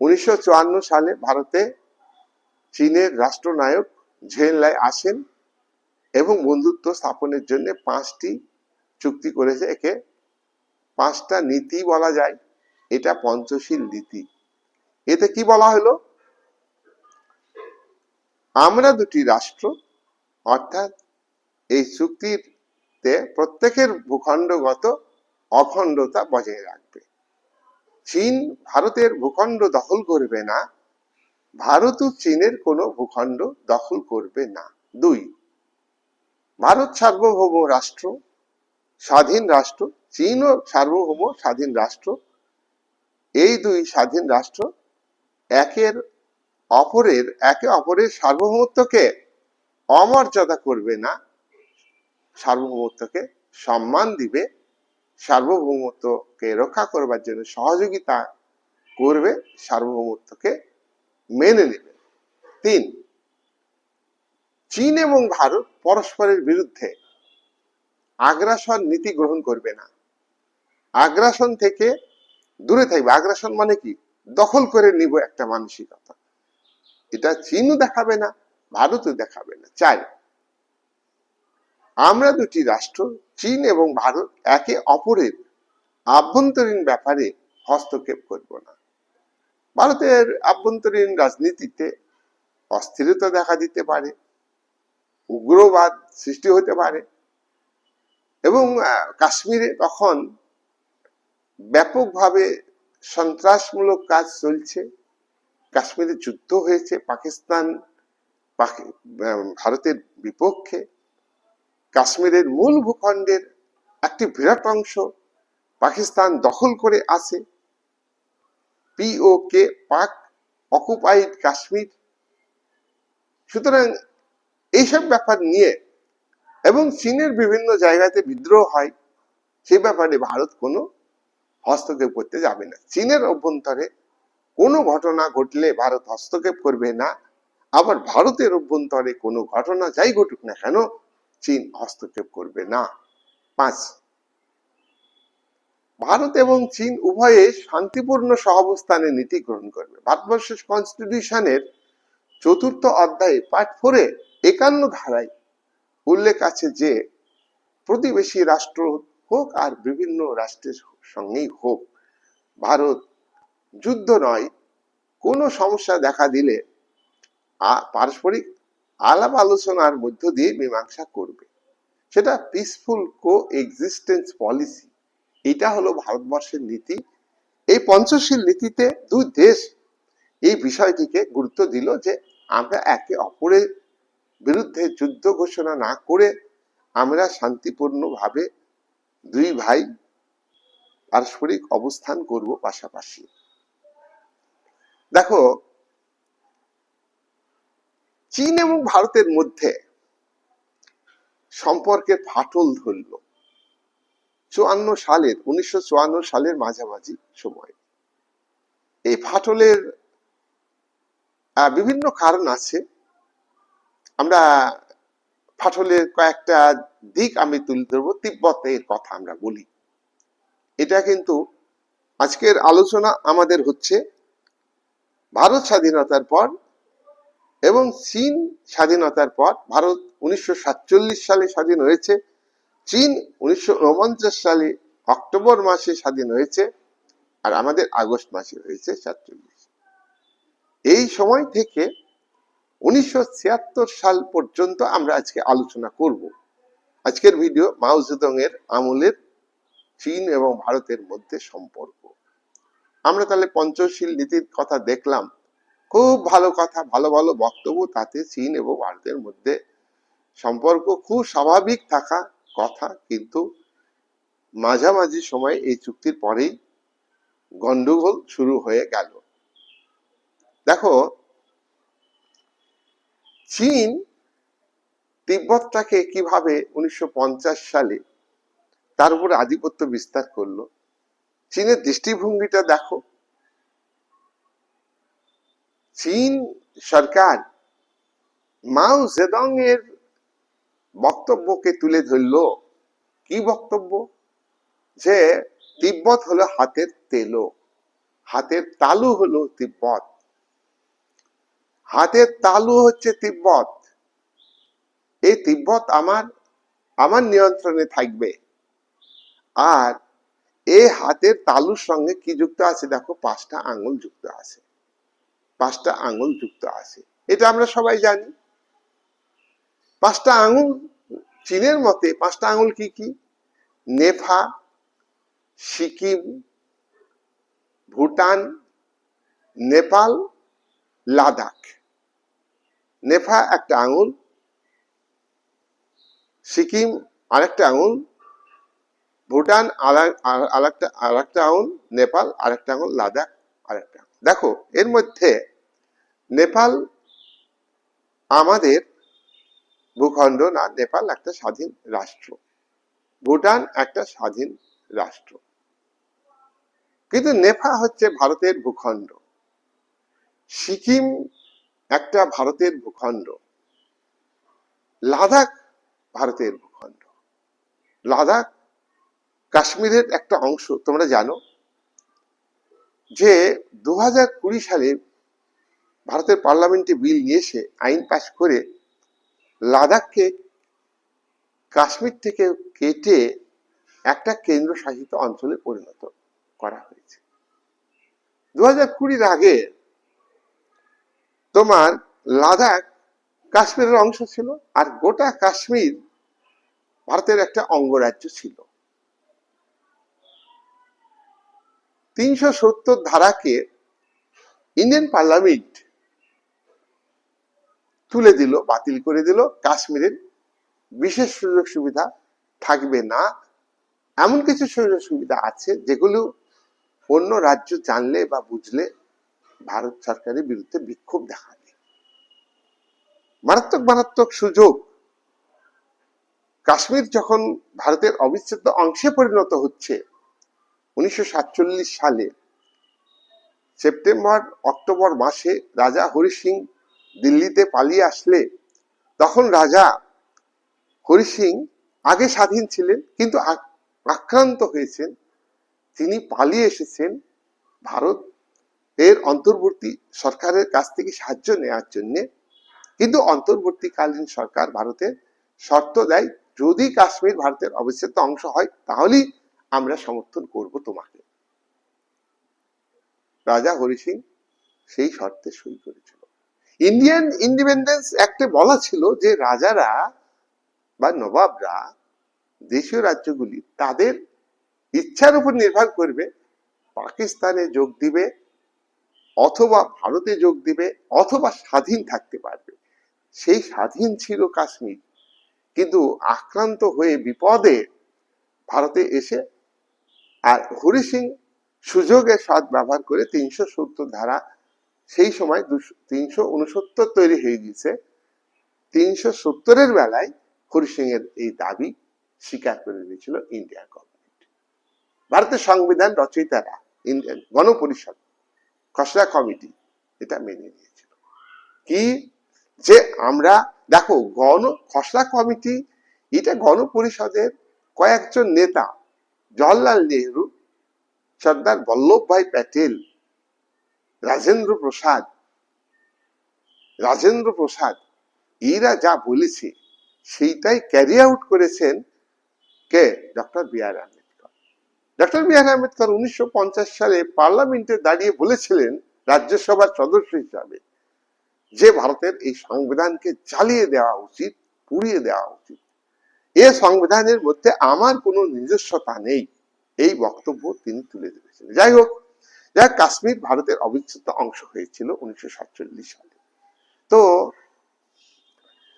1954 সালে ভারতে চীনের রাষ্ট্রনায়ক ঝুয়েন লাই আসেন এবং বন্ধুত্ব স্থাপনের জন্য 5টি চুক্তি করেছে। একে 5টা নীতি বলা যায়। এটা পঞ্চশীল নীতি। এতে কি বলা হলো? আমরা দুটি রাষ্ট্র, অর্থাৎ এই চুক্তিতে প্রত্যেকের ভূখণ্ডগত অখণ্ডতা বজায় রাখবে। চীন ভারতের ভূখণ্ড দখল করবে না, ভারতও চীনের কোনো ভূখণ্ড দখল করবে না। 2, ভারত সার্বভৌম রাষ্ট্র, স্বাধীন রাষ্ট্র, চীনও সার্বভৌম স্বাধীন রাষ্ট্র। এই দুই স্বাধীন রাষ্ট্র একে অপরের সার্বভৌমত্বকে অমর্যাদা করবে না, সার্বভৌমত্বকে সম্মান দিবে, সার্বভৌমত্বকে রক্ষা করবার জন্য সহযোগিতা করবে, সার্বভৌমত্বকে মেনে নেবে। 3, চীন এবং ভারত পরস্পরের বিরুদ্ধে আগ্রাসন নীতি গ্রহণ করবে না, আগ্রাসন থেকে দূরে থাকবে। আগ্রাসন মানে কি? দখল করে নিব একটা মানসিকতা, এটা চীনও দেখাবে না, ভারতও দেখাবে না। 4, আমরা দুটি রাষ্ট্র চীন এবং ভারত একে অপরের আভ্যন্তরীণ ব্যাপারে হস্তক্ষেপ করব না। ভারতের আভ্যন্তরীণ রাজনীতিতে অস্থিরতা দেখা দিতে পারে, উগ্রবাদ সৃষ্টি হতে পারে, এবং কাশ্মীরে তখন ব্যাপকভাবে সন্ত্রাসমূলক কাজ চলছে, কাশ্মীরে যুদ্ধ হয়েছে, পাকিস্তান ভারতের বিপক্ষে, কাশ্মীরের মূল ভূখণ্ডের একটি বিরাট অংশ পাকিস্তান দখল করে আছে, POK, পাক অকুপাইড কাশ্মীর। সুতরাং এইসব ব্যাপার নিয়ে, এবং চীনের বিভিন্ন জায়গাতে বিদ্রোহ হয়, সে ব্যাপারে ভারত কোনো হস্তক্ষেপ করতে যাবে না। চীনের অভ্যন্তরে কোনো ঘটনা ঘটলে ভারত হস্তক্ষেপ করবে না, আবার ভারতের অভ্যন্তরে কোনো ঘটনা যাই ঘটুক না কেন চীন হস্তক্ষেপ করবে না। 5, ভারত এবং চীন উভয়ে শান্তিপূর্ণ সহাবস্থানের নীতি গ্রহণ করবে। ভারতবর্ষের কনস্টিটিউশনের 4th অধ্যায়ে পার্ট 4-এ 51 ধারায় উল্লেখ আছে যে প্রতিবেশী রাষ্ট্র হোক আর বিভিন্ন রাষ্ট্রের সঙ্গেই হোক, ভারত যুদ্ধ নয়, কোনো সমস্যা দেখা দিলে পারস্পরিক আলাপ আলোচনার মধ্য দিয়ে মীমাংসা করবে, সেটা পিসফুল কো এক্সিস্টেন্স পলিসি। এটা হলো ভারতবর্ষের নীতি। এই পঞ্চশীল নীতিতে দুই দেশ এই বিষয়টিকে গুরুত্ব দিল যে আমরা একে অপরের বিরুদ্ধে যুদ্ধ ঘোষণা না করে আমরা শান্তিপূর্ণভাবে দুই ভাই পারস্পরিক অবস্থান করব পাশাপাশি। দেখো, চীন এবং ভারতের মধ্যে সম্পর্কের ফাটল ধরল 1954 সালের মাঝামাঝি সময়। এই ফাটলের বিভিন্ন কারণ আছে, আমরা ফাটলের কয়েকটা দিক আমি তুলে ধরবো। তিব্বতের কথা আমরা বলি, এটা কিন্তু আজকের আলোচনা আমাদের হচ্ছে ভারত স্বাধীনতার পর এবং চীন স্বাধীনতার পর। ভারত 1947 সালে স্বাধীন হয়েছে, চীন 1949 সালে অক্টোবর মাসে স্বাধীন হয়েছে, আর আমাদের আগস্ট মাসে হয়েছে 47। এই সময় থেকে 1976 সাল পর্যন্ত আমরা আজকে আলোচনা করব। আজকের ভিডিও মাও জেদং এর আমলের চীন এবং ভারতের মধ্যে সম্পর্ক। আমরা তাহলে পঞ্চশীল নীতির কথা দেখলাম, খুব ভালো কথা, ভালো ভালো বক্তব্য, তাতে চীন এবং ভারতের মধ্যে সম্পর্ক খুব স্বাভাবিক থাকা কথা। কিন্তু মাঝামাঝি সময় এই চুক্তির পরেই গন্ডগোল শুরু হয়ে গেল। দেখো, চীন তিব্বতটাকে কিভাবে 1950 সালে তার উপর আধিপত্য বিস্তার করলো, চীনের দৃষ্টিভঙ্গিটা দেখো। চীন সরকার মাও জেদং এর বক্তব্যকে তুলে ধরলো। কি বক্তব্য? যে তিব্বত হলো হাতের তেলো, হাতের তালু হলো তিব্বত, হাতের তালু হচ্ছে তিব্বত। এই তিব্বত আমার নিয়ন্ত্রণে থাকবে। আর এই হাতের তালুর সঙ্গে কি যুক্ত আছে দেখো, 5টা আঙ্গুল যুক্ত আছে, 5টা আঙ্গুল যুক্ত আছে। এটা আমরা সবাই জানি। 5টা আঙ্গুল চীনের মতে 5টা আঙুল কি কি? নেফা, সিকিম, ভুটান, নেপাল, লাদাখ। নেফা একটা আঙুল, সিকিম আরেকটা আঙুল, ভুটান আরেকটা আঙুল, নেপাল আরেকটা আঙুল, লাদাখ আরেকটা আঙুল। দেখো এর মধ্যে নেপাল আমাদের ভূখণ্ড না, নেপাল একটা স্বাধীন রাষ্ট্র, ভুটান একটা স্বাধীন রাষ্ট্র, কিন্তু নেফা হচ্ছে ভারতের ভূখণ্ড, সিকিম একটা ভারতের ভূখণ্ড, লাদাখ ভারতের ভূখণ্ড। লাদাখ কাশ্মীরের একটা অংশ। তোমরা জানো যে 2020 সালে ভারতের পার্লামেন্টে বিল নিয়ে এসে আইন পাশ করে লাদাখকে কাশ্মীর থেকে কেটে একটা কেন্দ্রশাসিত অঞ্চলে পরিণত করা হয়েছে। 2020 আগে তোমার লাদাখ কাশ্মীরের অংশ ছিল, আর গোটা কাশ্মীর ভারতের একটা অঙ্গরাজ্য ছিল। 370 ধারাকে ইন্ডিয়ান পার্লামেন্ট তুলে দিল, বাতিল করে দিল। কাশ্মীরের বিশেষ সুযোগ সুবিধা থাকবে না, এমন কিছু সুযোগ সুবিধা আছে যেগুলো অন্য রাজ্য জানলে বা বুঝলে ভারত সরকারের বিরুদ্ধে বিক্ষোভ দেখাবে। মারাত্মক মারাত্মক সুযোগ। কাশ্মীর যখন ভারতের অবিচ্ছেদ্য অংশে পরিণত হচ্ছে 1947 সালে সেপ্টেম্বর অক্টোবর মাসে রাজা হরি সিং দিল্লিতে পালিয়ে আসলে, তখন রাজা হরি সিং আগে স্বাধীন ছিলেন কিন্তু আক্রান্ত হয়েছেন, তিনি পালিয়ে এসেছেন ভারত এর অন্তর্বর্তী সরকারের কাছ থেকে সাহায্য নেওয়ার জন্য। কিন্তু অন্তর্বর্তীকালীন সরকার ভারতের শর্ত দেয়, যদি কাশ্মীর ভারতের অবিচ্ছেদ্য অংশ হয় তাহলেই আমরা সমর্থন করব তোমাকে। রাজা হরি সিং সেই শর্তে সই করেছিল। ইন্ডিয়ান ইন্ডিপেন্ডেন্স অ্যাক্টে বলা ছিল যে রাজারা বা নবাবরা দেশীয় রাজ্যগুলি তাদের ইচ্ছার উপর নির্ভর করবে, পাকিস্তানে যোগ দিবে অথবা ভারতে যোগ দিবে অথবা স্বাধীন থাকতে পারবে। সেই স্বাধীন ছিল কাশ্মীর, কিন্তু আক্রান্ত হয়ে বিপদে ভারতে এসে, আর হরি সিং সুযোগের সৎ ব্যবহার করে 370 ধারা, সেই সময় 369 তৈরি হয়ে গেছে, 370-এর বেলায় হরি সিং এর এই দাবি স্বীকার করে দিয়েছিল ইন্ডিয়া গভর্নমেন্ট। ভারতের সংবিধান রচয়িতারা, ইন্ডিয়ান গণপরিষদ খসড়া কমিটি এটা মেনে নিয়েছিল। কি যে আমরা দেখো খসড়া কমিটি এটা গণপরিষদের কয়েকজন নেতা, জওহরলাল নেহরু, সর্দার বল্লভ ভাই প্যাটেল, রাজেন্দ্র প্রসাদ এরা যা বলেছে সেইটাই ক্যারি আউট করেছেন কে? ডক্টর বি আর আম্বেদকর। ডক্টর বি আর আম্বেদকর 1950 সালে পার্লামেন্টে দাঁড়িয়ে বলেছিলেন রাজ্যসভার সদস্য হিসাবে যে ভারতের এই সংবিধানকে জ্বালিয়ে দেওয়া উচিত, পুড়িয়ে দেওয়া উচিত, এ সংবিধানের মধ্যে আমার কোনো নিজস্বতা নেই, এই বক্তব্য তিনি তুলে ধরেছিলেন। যাই হোক, কাশ্মীর ভারতের অবিচ্ছেদ্য অংশ হয়েছিল 1947 সালে। তো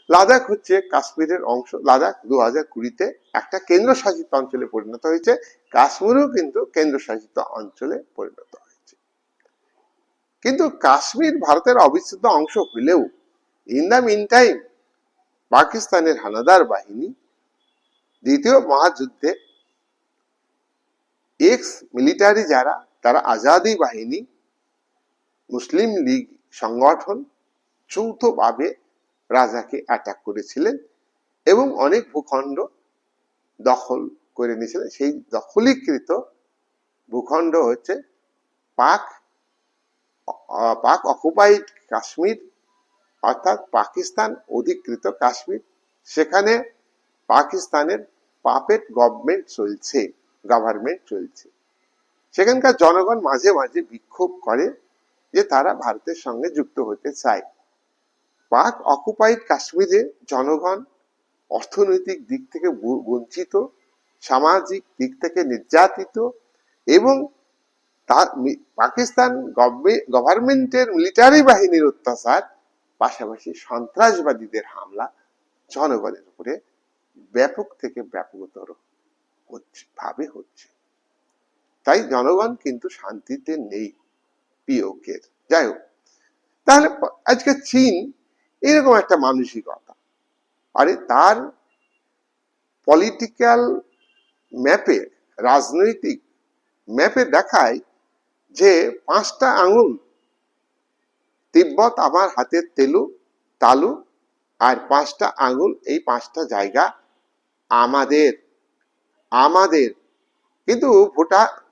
লাদাখ হচ্ছে কাশ্মীরের অংশ। লাদাখ 2020-তে একটা কেন্দ্রশাসিত অঞ্চলে পরিণত হয়েছে, কাশ্মীরও কিন্তু কেন্দ্রশাসিত অঞ্চলে পরিণত হয়েছে। কিন্তু কাশ্মীর ভারতের অবিচ্ছেদ্য অংশ হলেও ইন দ্য মিন টাইম পাকিস্তানের হানাদার বাহিনী দ্বিতীয় মহাযুদ্ধে এক্স মিলিটারি যারা, তারা আজাদি বাহিনী, মুসলিম লীগ সংগঠন যৌথভাবে রাজাকে অ্যাটাক করেছিলেন এবং অনেক ভূখণ্ড দখল করে নিয়েছিলেন। সেই দখলীকৃত ভূখণ্ড হচ্ছে পাক অকুপাইড কাশ্মীর, অর্থাৎ পাকিস্তান অধিকৃত কাশ্মীর। সেখানে পাকিস্তানের পাপেট গভর্নমেন্ট চলছে। সেখানকার জনগণ মাঝে মাঝে বিক্ষোভ করে যে তারা ভারতের সঙ্গে যুক্ত হতে চায়। পাক অকুপাইড কাশ্মীরে জনগণ অর্থনৈতিক দিক থেকে বঞ্চিত, সামাজিক দিক থেকে নির্যাতিত, এবং তার পাকিস্তান গভর্নমেন্টের মিলিটারি বাহিনীর অত্যাচার, পাশাপাশি সন্ত্রাসবাদীদের হামলা জনগণের উপরে ব্যাপক থেকে ব্যাপকতর হচ্ছে। তাই জনগণ কিন্তু শান্তিতে নেই পিওকের। যাই হোক, তাহলে আজকে চীন এরকম একটা মানসিকতা, আরে তার পলিটিক্যাল ম্যাপে, রাজনৈতিক ম্যাপে দেখায় যে 5টা আঙুল তিব্বত আমার হাতের তালু, আর 5টা আঙুল, এই 5টা জায়গা আমাদের। কিন্তু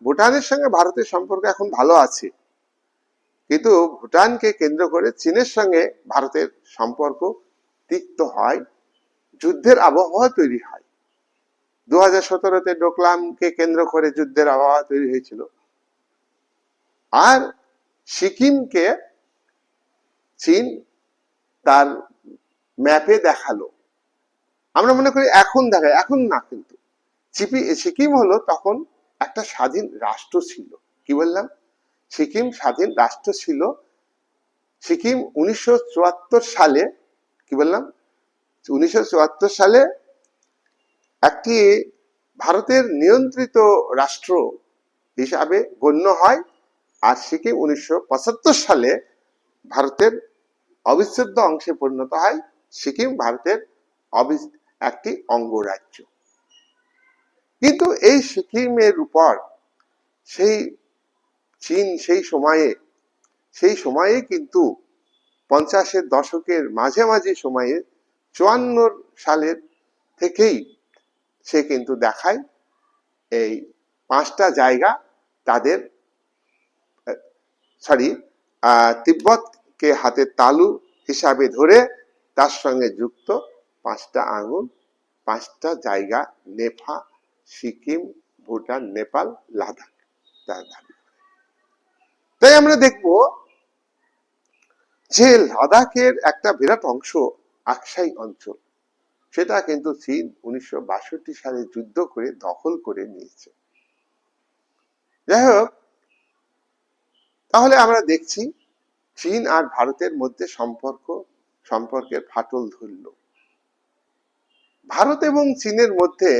ভুটানের সঙ্গে ভারতের সম্পর্ক এখন ভালো আছে, কিন্তু ভুটানকে কেন্দ্র করে চীনের সঙ্গে ভারতের সম্পর্ক তিক্ত হয়, যুদ্ধের আবহাওয়া তৈরি হয়। 2017-তে ডোকলামকে কেন্দ্র করে যুদ্ধের আবহাওয়া তৈরি হয়েছিল। আর সিকিমকে চীন তার ম্যাপে দেখালো, আমরা মনে করি এখন দেখায়, এখন না, কিন্তু সিকিম হলো তখন একটা স্বাধীন রাষ্ট্র ছিল। কি বললাম? সিকিম স্বাধীন রাষ্ট্র ছিল। সিকিম 1974 সালে, কি বললাম, 1974 সালে একটি ভারতের নিয়ন্ত্রিত রাষ্ট্র হিসাবে গণ্য হয়। আর সিকিম 1975 সালে ভারতের অবিচ্ছেদ্য অংশে পরিণত হয়। সিকিম ভারতের একটি অঙ্গরাজ্য। কিন্তু এই সিকিমের উপর সেই চীন সেই সময়ে কিন্তু 50-এর দশকের মাঝামাঝি সময়ে 54 সালের থেকেই সে কিন্তু দেখায় এই 5টা জায়গা তাদের, তিব্বতকে হাতের তালু হিসাবে ধরে তার সঙ্গে যুক্ত 5টা আঙুল, 5টা জায়গা, নেপা, সিকিম, ভুটান, নেপাল, লাদাখ, তার দাবি। তাই আমরা দেখব যে লাদাখের একটা বিরাট অংশ আকসাই অঞ্চল, সেটা কিন্তু চীন 1962 সালে যুদ্ধ করে দখল করে নিয়েছে। যাই হোক, তাহলে আমরা দেখছি চীন আর ভারতের মধ্যে সম্পর্কের ফাটল ধরল। ভারত এবং চীনের মধ্যে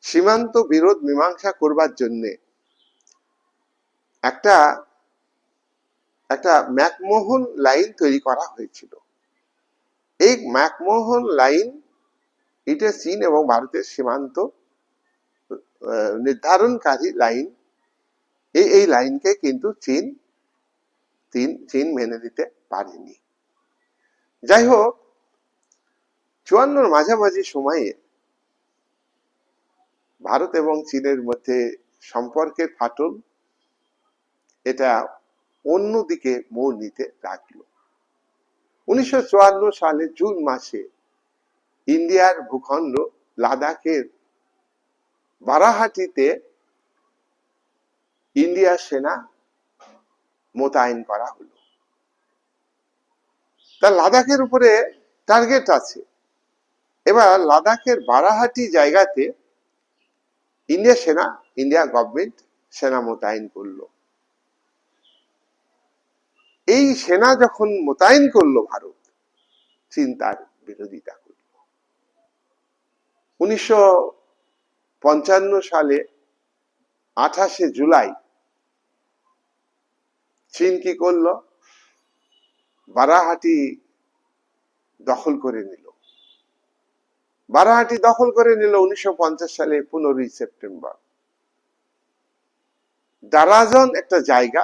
সীমান্ত বিরোধ মীমাংসা করবার জন্য একটা ম্যাকমোহন লাইন তৈরি করা হয়েছিল। এই ম্যাকমোহন লাইন, এটা চীন এবং ভারতের সীমান্ত নির্ধারণকারী লাইন। এই লাইনকে কিন্তু চীন মেনে নিতে পারেনি। যাই হোক, 54-র মাঝামাঝি সময়ে ভারত এবং চীনের মধ্যে সম্পর্কের ফাটল এটা অন্যদিকে মোড় নিতে লাগলো। 1954 সালে জুন মাসে ইন্ডিয়ার ভূখণ্ড লাদাখের বারাহাটিতে ইন্ডিয়ার সেনা মোতায়েন করা হলো। তা লাদাখের উপরে টার্গেট আছে। এবার লাদাখের বারাহাটি জায়গাতে ইন্ডিয়া গভর্নমেন্ট সেনা মোতায়েন করলো। এই সেনা যখন মোতায়েন করলো ভারত, চীন তার বিরোধিতা করল। 1955 সালে 28শে জুলাই চীন কি করলো? বারাহাটি দখল করে নিল। বারাহাটি দখল করে নিল 1950 সালে 15ই সেপ্টেম্বর। দারাজন একটা জায়গা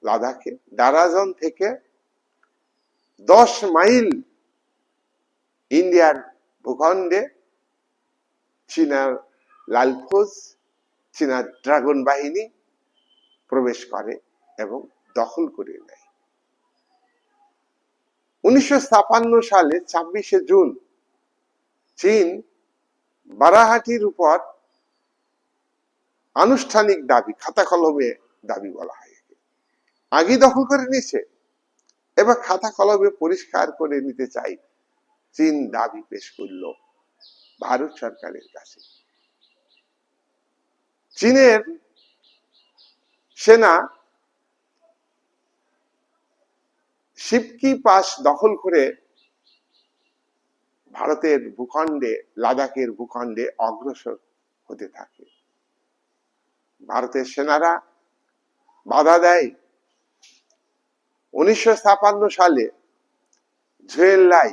লাদাখে, দারাজন থেকে 10 মাইল ইন্ডিয়ার ভূখণ্ডে চীনার লালফৌজ, চীনার ড্রাগন বাহিনী প্রবেশ করে এবং দখল করে নেয়। 1956 সালে 26শে জুন চীন বারাহাটির উপর আনুষ্ঠানিক দাবি, খাতা কলমে দাবি বলা হয়, আগে দখল করে নিয়েছে, এবার খাতা কলমে পরিষ্কার করে নিতে চাই চীন দাবি পেশ করল ভারত সরকারের কাছে। চীনের সেনা শিবকি পাস দখল করে ভারতের ভূখণ্ডে, লাদাখের ভূখণ্ডে অগ্রসর হতে থাকে। ভারতের সেনারা বাধা দেয়। 1956 সালে ঝুয়েনলাই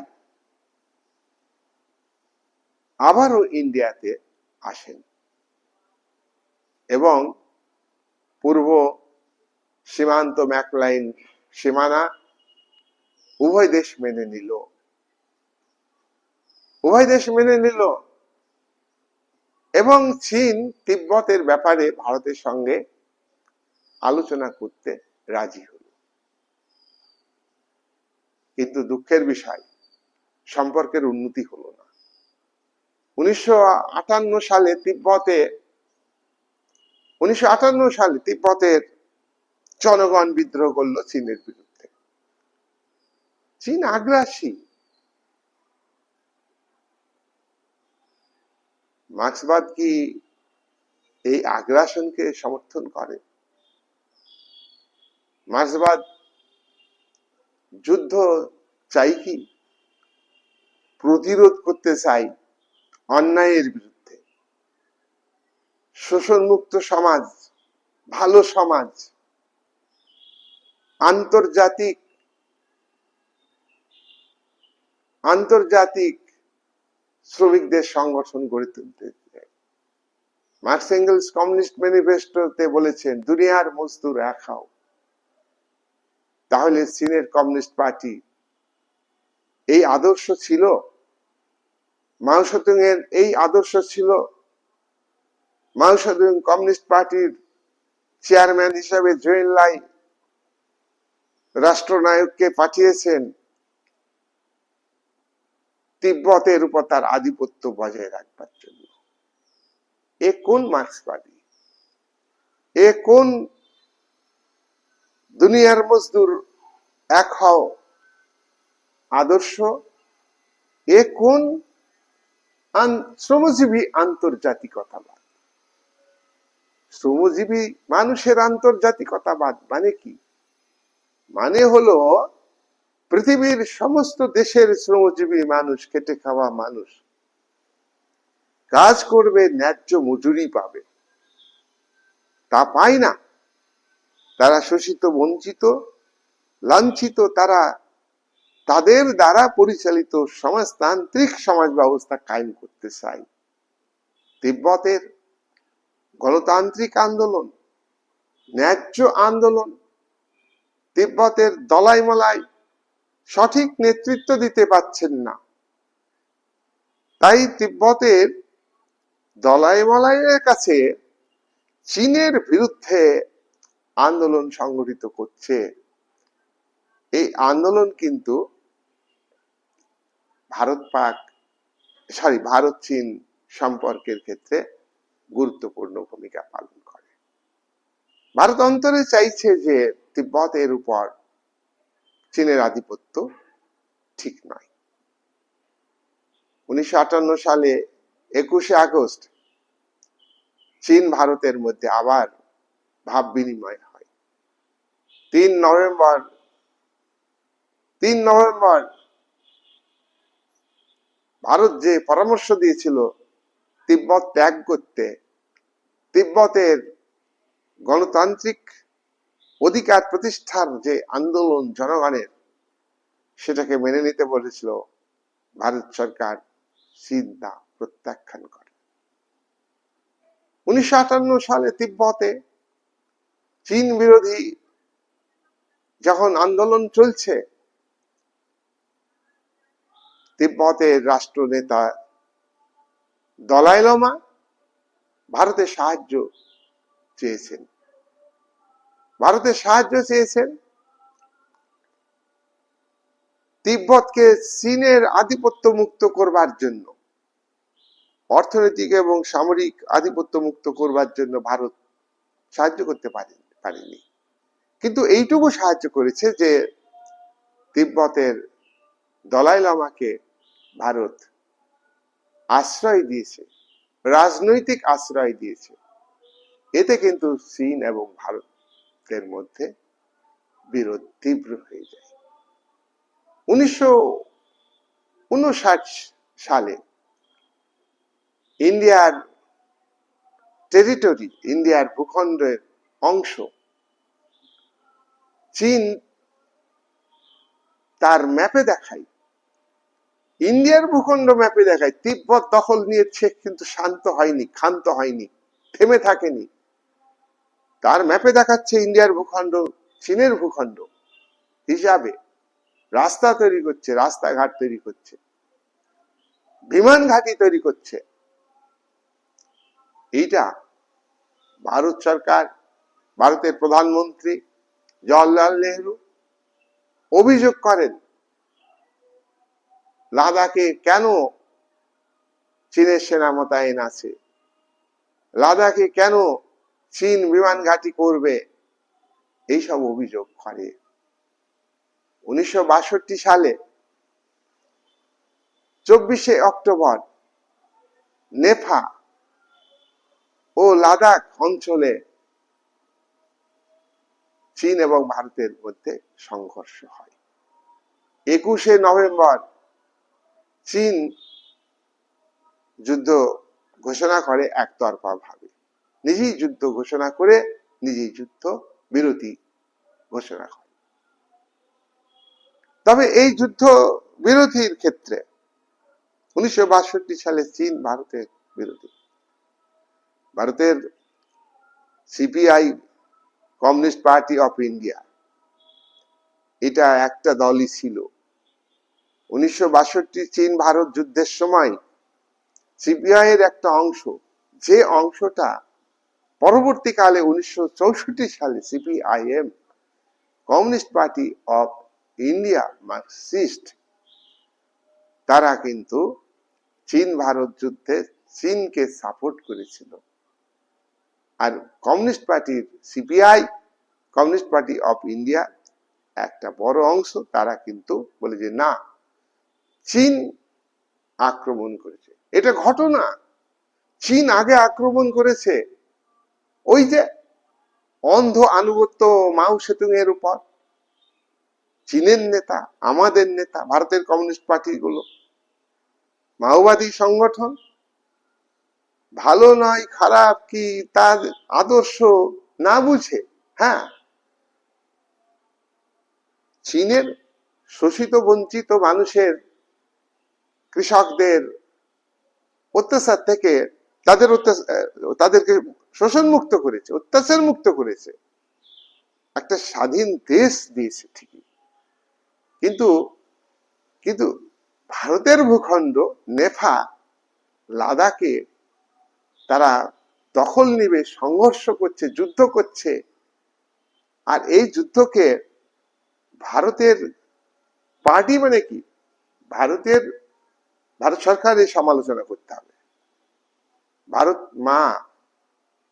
আবারও ইন্ডিয়াতে আসেন এবং পূর্ব সীমান্ত ম্যাকলাইন সীমানা উভয় দেশ মেনে নিল। এবং চীন তিব্বতের ব্যাপারে ভারতের সঙ্গে আলোচনা করতে রাজি হল। কিন্তু দুঃখের বিষয়, সম্পর্কের উন্নতি হলো না। 1958 সালে তিব্বতের জনগণ বিদ্রোহ করলো চীনের বিরুদ্ধে। চীন আগ্রাসী। মার্ক্সবাদ কি এই আগ্রাসনকে সমর্থন করে? মার্ক্সবাদ যুদ্ধ চাই কি? প্রতিরোধ করতে চাই অন্যায়ের বিরুদ্ধে। শোষণমুক্ত সমাজ, ভালো সমাজ, আন্তর্জাতিক শ্রমিকদের সংগঠন গড়ে তুলতে। মার্কস এঙ্গেলস কমিউনিস্ট ম্যানিফেস্টোতে বলেছেন, দুনিয়ার মজদুর এক হও। তাহলে চীনের কমিউনিস্ট পার্টি এই আদর্শ ছিল? মাও সেতুং এর এই আদর্শ ছিল? মাও সেতুং কমিউনিস্ট পার্টির চেয়ারম্যান হিসেবে জুয়েনলাই রাষ্ট্রনায়ককে পাঠিয়েছেন তিব্বতের উপর তার আধিপত্য বজায় রাখবার জন্য। এ কোন মার্ক্সবাদী? এ কোন দুনিয়ার মজদুর এক হও আদর্শ? এ কোন শ্রমজীবী আন্তর্জাতিকতাবাদ? শ্রমজীবী মানুষের আন্তর্জাতিকতাবাদ মানে কি? মানে হলো পৃথিবীর সমস্ত দেশের শ্রমজীবী মানুষ, খেটে খাওয়া মানুষ কাজ করবে, ন্যায্য মজুরি পাবে। তা পায় না। তারা শোষিত, বঞ্চিত, লাঞ্ছিত। তারা তাদের দ্বারা পরিচালিত সমাজতান্ত্রিক সমাজ ব্যবস্থা কায়েম করতে চায়। তিব্বতের গণতান্ত্রিক আন্দোলন, ন্যায্য আন্দোলন, তিব্বতের দলাই মলাই সঠিক নেতৃত্ব দিতে পারছেন না। তাই তিব্বতের দলাই মলাইয়ের কাছে চীনের বিরুদ্ধে আন্দোলন সংগঠিত করছে। এই আন্দোলন কিন্তু ভারত চীন সম্পর্কের ক্ষেত্রে গুরুত্বপূর্ণ ভূমিকা পালন করে। ভারত অন্তরে চাইছে যে তিব্বতের উপর চীনের আধিপত্য ঠিক নয়। 1958 সালে 21শে আগস্ট চীন ভারতের মধ্যে আবার ভাব বিনিময় হয়। 3 নভেম্বর ভারত যে পরামর্শ দিয়েছিল তিব্বত ত্যাগ করতে, তিব্বতের গণতান্ত্রিক অধিকার প্রতিষ্ঠার যে আন্দোলন জনগণের, সেটাকে মেনে নিতে বলেছিল, ভারত সরকার চীন তা প্রত্যাখ্যান করে। 1958 সালে তিব্বতে চীন বিরোধী যখন আন্দোলন চলছে, তিব্বতের রাষ্ট্রনেতা দলাই লামা ভারতের সাহায্য চেয়েছেন তিব্বতকে চীনের আধিপত্য মুক্ত করবার জন্য, অর্থনৈতিক এবং সামরিক আধিপত্য মুক্ত করবার জন্য ভারত সাহায্য করতে পারেনি। কিন্তু এইটুকু সাহায্য করেছে যে তিব্বতের দলাই লামাকে ভারত আশ্রয় দিয়েছে, রাজনৈতিক আশ্রয় দিয়েছে, এতে কিন্তু চীন এবং ভারতের মধ্যে বিরোধ তীব্র হয়ে যায়। 1959 সালে ইন্ডিয়ার টেরিটরি, ইন্ডিয়ার ভূখণ্ডের অংশ চীন তার ম্যাপে দেখায়, ইন্ডিয়ার ভূখণ্ড ম্যাপে দেখায় তিব্বত দখল নিয়েছে, কিন্তু শান্ত হয়নি, ক্ষান্ত হয়নি, থেমে থাকেনি। তার ম্যাপে দেখাচ্ছে ইন্ডিয়ার ভূখণ্ড চীনের ভূখণ্ড হিসাবে রাস্তা তৈরি করছে, রাস্তাঘাট তৈরি করছে, বিমান ঘাঁটি তৈরি করছে। এইটা ভারত সরকার, ভারতের প্রধানমন্ত্রী জওহরলাল নেহরু অভিযোগ করেন, লাদাখে কেন চীনের সেনা মোতায়েন আছে, লাদাখে কেন চীন বিমান ঘাঁটি করবে, এইসব অভিযোগ করে। 1962 সালে 24শে অক্টোবর নেফা ও লাদাখ অঞ্চলে চীন এবং ভারতের মধ্যে সংঘর্ষ হয়। 21শে নভেম্বর চীন যুদ্ধ ঘোষণা করে একতরফা ভাবে, নিজেই যুদ্ধ ঘোষণা করে নিজেই যুদ্ধ বিরতি ঘোষণা করে। তবে এই যুদ্ধ বিরতির ক্ষেত্রে 1962 সালে চীন ভারতের বিরোধী, ভারতের CPI, communist party of India, এটা একটা দলই ছিল। 1962 চীন ভারত যুদ্ধের সময় সিপিআই এর একটা অংশ, যে অংশটা পরবর্তীকালে 1964 সালে CPIM, communist party of India, Marxist, তারা কিন্তু চীন ভারত যুদ্ধে চীনকে সাপোর্ট করেছিল। আর কমিউনিস্ট পার্টির CPI, communist party of India একটা বড় অংশ, তারা কিন্তু বলে যে না, চীন আক্রমণ করেছে, এটা ঘটনা, চীন আগে আক্রমণ করেছে, ওই যে অন্ধ আনুগত্য মাও সেতুং এর উপর চীনের নেতা, আমাদের নেতা, ভারতের কমিউনিস্ট পার্টি গুলো মাওবাদী সংগঠন, ভালো নয় খারাপ কি তার আদর্শ না বুঝে, হ্যাঁ, চীনের শোষিত বঞ্চিত মানুষের, কৃষকদের অত্যাচার থেকে তাদেরকে শোষণ মুক্ত করেছে, অত্যাচার মুক্ত করেছে, একটা স্বাধীন দেশ দিয়েছে ঠিকই, কিন্তু কিন্তু ভারতের ভূখণ্ড নেফা, লাদাখে তারা দখল নিবে, সংঘর্ষ করছে, যুদ্ধ করছে। আর এই যুদ্ধকে ভারতের পার্টি মানে কি, ভারত সরকারের সমালোচনা করতে হবে। ভারত মা,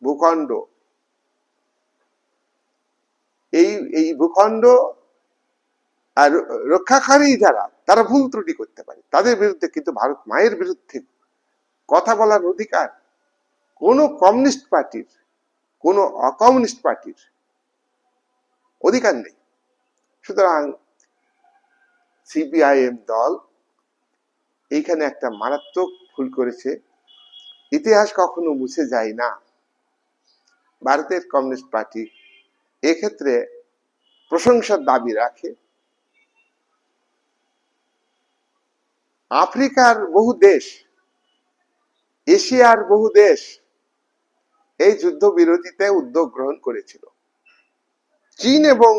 ভূখণ্ড, এই ভূখণ্ড আর রক্ষাকারী যারা, তারা ভুল ত্রুটি করতে পারে, তাদের বিরুদ্ধে কিন্তু ভারত মায়ের বিরুদ্ধে কথা বলার অধিকার কোন কমিউনিস্ট পার্টির, কোন অকমিউনিস্ট পার্টির অধিকার নেই। সুতরাং সিপিআইএম দল এইখানে একটা মারাত্মক ভুল করেছে। ইতিহাস কখনো মুছে যায় না। ভারতের কমিউনিস্ট পার্টি এক্ষেত্রে প্রশংসার দাবি রাখে। আফ্রিকার বহু দেশ, এশিয়ার বহু দেশ এই যুদ্ধ বিরতিতে উদ্যোগ গ্রহণ করেছিল। চীন এবং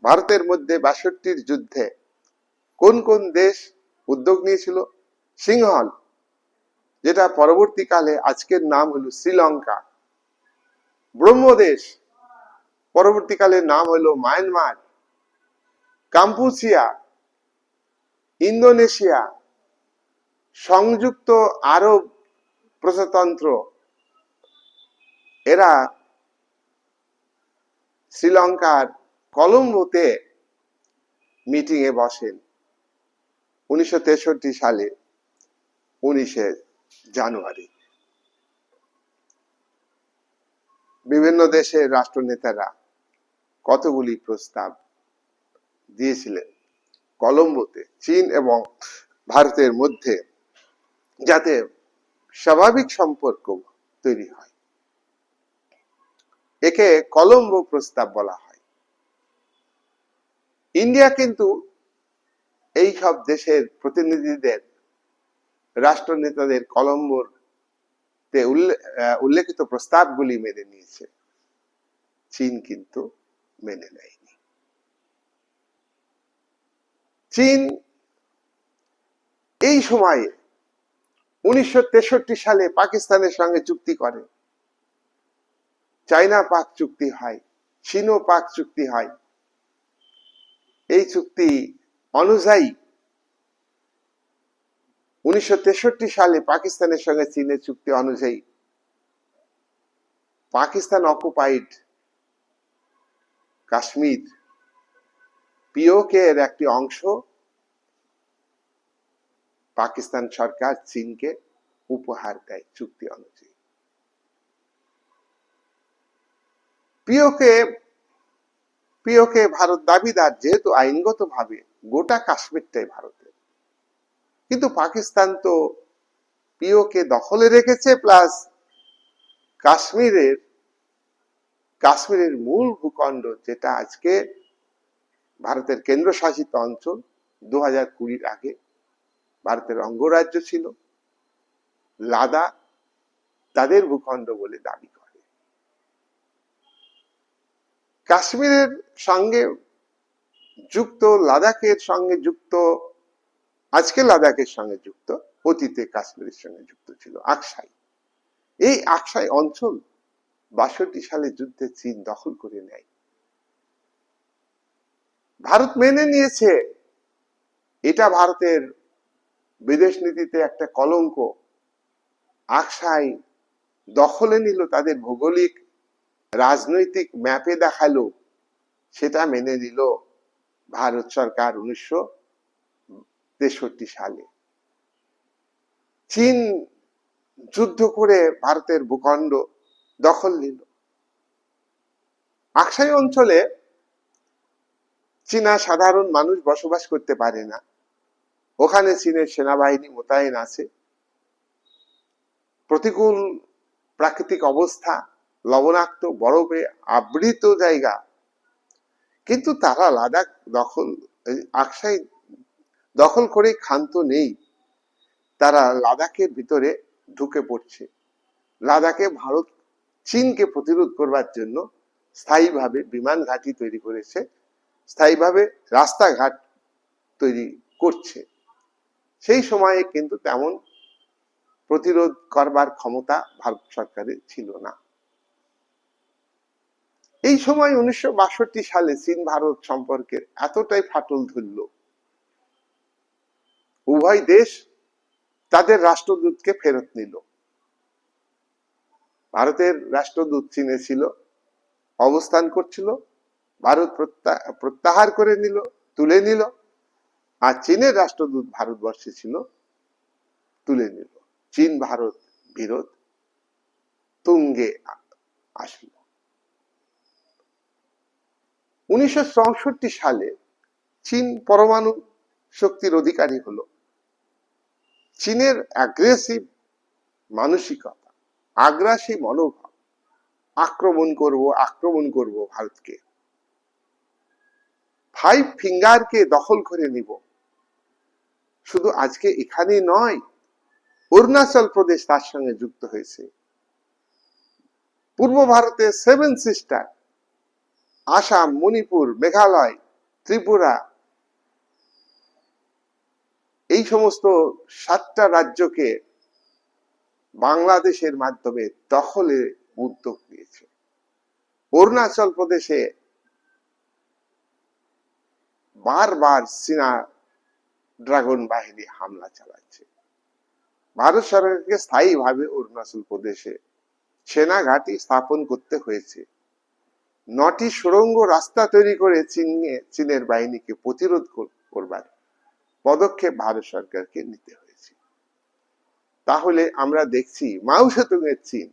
ভারতের মধ্যে 62 যুদ্ধে কোন কোন দেশ উদ্যোগ নিয়েছিল? সিংহল, যেটা পরবর্তীকালে আজকের নাম হলো শ্রীলঙ্কা, ব্রহ্মদেশ, পরবর্তীকালে নাম হলো মায়ানমার, কাম্পুচিয়া, ইন্দোনেশিয়া, সংযুক্ত আরব প্রজাতন্ত্র, এরা শ্রীলঙ্কার কলম্বোতে মিটিং এ বসেন 1963 সালে। 19 জানুয়ারি। বিভিন্ন দেশের রাষ্ট্রনেতারা কতগুলি প্রস্তাব দিয়েছিলেন কলম্বোতে চীন এবং ভারতের মধ্যে যাতে স্বাভাবিক সম্পর্ক তৈরি হয়। একে কলম্বো প্রস্তাব বলা হয়। ইন্ডিয়া কিন্তু এই সব দেশের প্রতিনিধিদের, রাষ্ট্রনেতাদের কলম্বোর উল্লেখিত প্রস্তাবগুলি মেনে নিয়েছে, চীন কিন্তু মেনে নেয়নি। চীন এই সময়ে 1963 সালে পাকিস্তানের সঙ্গে চুক্তি করে, চায়না পাক চুক্তি হয়, চীনো পাক চুক্তি হয়। এই চুক্তি অনুযায়ী 1963 সালে পাকিস্তানের সঙ্গে চীনের চুক্তি অনুযায়ী পাকিস্তান অকুপাইড কাশ্মীর পিওকে এর একটি অংশ পাকিস্তান সরকার চীনকে উপহার দেয় চুক্তি অনুযায়ী। পিওকে ভারত দাবিদার, যেহেতু আইনগতভাবে গোটা কাশ্মীরটাই ভারতের, কিন্তু পাকিস্তান তো পিওকে দখলে রেখেছে, প্লাস কাশ্মীরের মূল ভূখণ্ড, যেটা আজকে ভারতের কেন্দ্রশাসিত অঞ্চল, 2020 আগে ভারতের অঙ্গরাজ্য ছিল, লাদাখ তাদের ভূখণ্ড বলে দাবি করে। কাশ্মীরের সঙ্গে যুক্ত, লাদাখের সঙ্গে যুক্ত, আজকে লাদাখের সঙ্গে যুক্ত, অতীতে কাশ্মীরের সঙ্গে যুক্ত ছিল আকসাই। এই আকসাই অঞ্চল 62 সালে যুদ্ধে চীন দখল করে নেয়। ভারত মেনে নিয়েছে, এটা ভারতের বিদেশ নীতিতে একটা কলঙ্ক। আকসাই দখলে নিল, তাদের ভৌগোলিক রাজনৈতিক ম্যাপে দেখালো, সেটা মেনে নিল ভারত সরকার 1963 সালে। চীন যুদ্ধ করে ভারতের ভূখণ্ড দখল নিল। আকসাই অঞ্চলে চীনা সাধারণ মানুষ বসবাস করতে পারে না, ওখানে চীনের সেনাবাহিনী মোতায়েন আছে। প্রতিকূল প্রাকৃতিক অবস্থা, লবণাক্ত বরফে আবৃত জায়গা, কিন্তু তারা লাদাখ আকসাই দখল করে ক্ষান্ত নেই। তারা লাদাখের ভিতরে ঢুকে পড়ছে। লাদাখে ভারত চীনকে প্রতিরোধ করবার জন্য স্থায়ীভাবে বিমান ঘাঁটি তৈরি করেছে, স্থায়ীভাবে রাস্তাঘাট তৈরি করছে। সেই সময়ে কিন্তু তেমন প্রতিরোধ করবার ক্ষমতা ভারত সরকারের ছিল না। এই সময় 1962 সালে চীন ভারত সম্পর্কের এতটাই ফাটল ধরল, উভয় দেশ তাদের রাষ্ট্রদূতকে ফেরত নিল। ভারতের রাষ্ট্রদূত চীনে ছিল, অবস্থান করছিল, ভারত প্রত্যাহার করে নিল, তুলে নিল, আর চীনের রাষ্ট্রদূত ভারতবর্ষে ছিল, তুলে নিল। চীন ভারত বিরোধ তুঙ্গে আসলো। 1964 সালে চীন পরমাণু শক্তির অধিকারী হলো। চীনের অ্যাগ্রেসিভ মানসিকতা, আগ্রাসী মনোভাব, আক্রমণ করব ভারতকে, 5 ফিঙ্গারকে দখল করে নিব। শুধু আজকে এখানে নয়, অরুণাচল প্রদেশ তার সঙ্গে যুক্ত হয়েছে। পূর্ব ভারতে 7 সিস্টার, আসাম, মণিপুর, মেঘালয়, ত্রিপুরা, এই সমস্ত 7টা রাজ্যকে বাংলাদেশের মাধ্যমে দখলে উদ্যোগ নিয়েছে। অরুণাচল প্রদেশে বারবার চীনা ড্রাগন বাহিনী হামলা চালাচ্ছে। ভারত সরকারকে স্থায়ীভাবে অরুণাচল প্রদেশে সেনা ঘাঁটি স্থাপন করতে হয়েছে। 9টি সুড়ঙ্গ রাস্তা তৈরি করে চীনের বাহিনীকে প্রতিরোধ করবার পদক্ষেপ ভারত সরকারকে নিতে হয়েছে। তাহলে আমরা দেখছি মাও সেতুংয়ের চীন,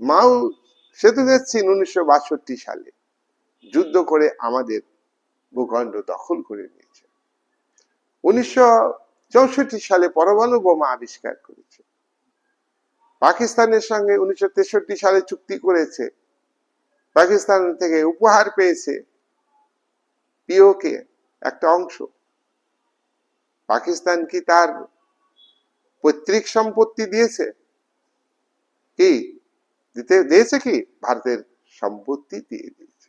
মাও সেতুংয়ের চীন 1962 সালে যুদ্ধ করে আমাদের ভূখণ্ড দখল করে নিয়েছে। 1964 সালে পরমাণু বোমা আবিষ্কার করেছে। পাকিস্তানের সঙ্গে 1963 সালে চুক্তি করেছে, পাকিস্তান থেকে উপহার পেয়েছে পিওকে একটা অংশ। পাকিস্তান কি তার পৈতৃক সম্পত্তি দিয়েছে? কি দিয়েছে? কি ভারতের সম্পত্তি দিয়ে দিয়েছে।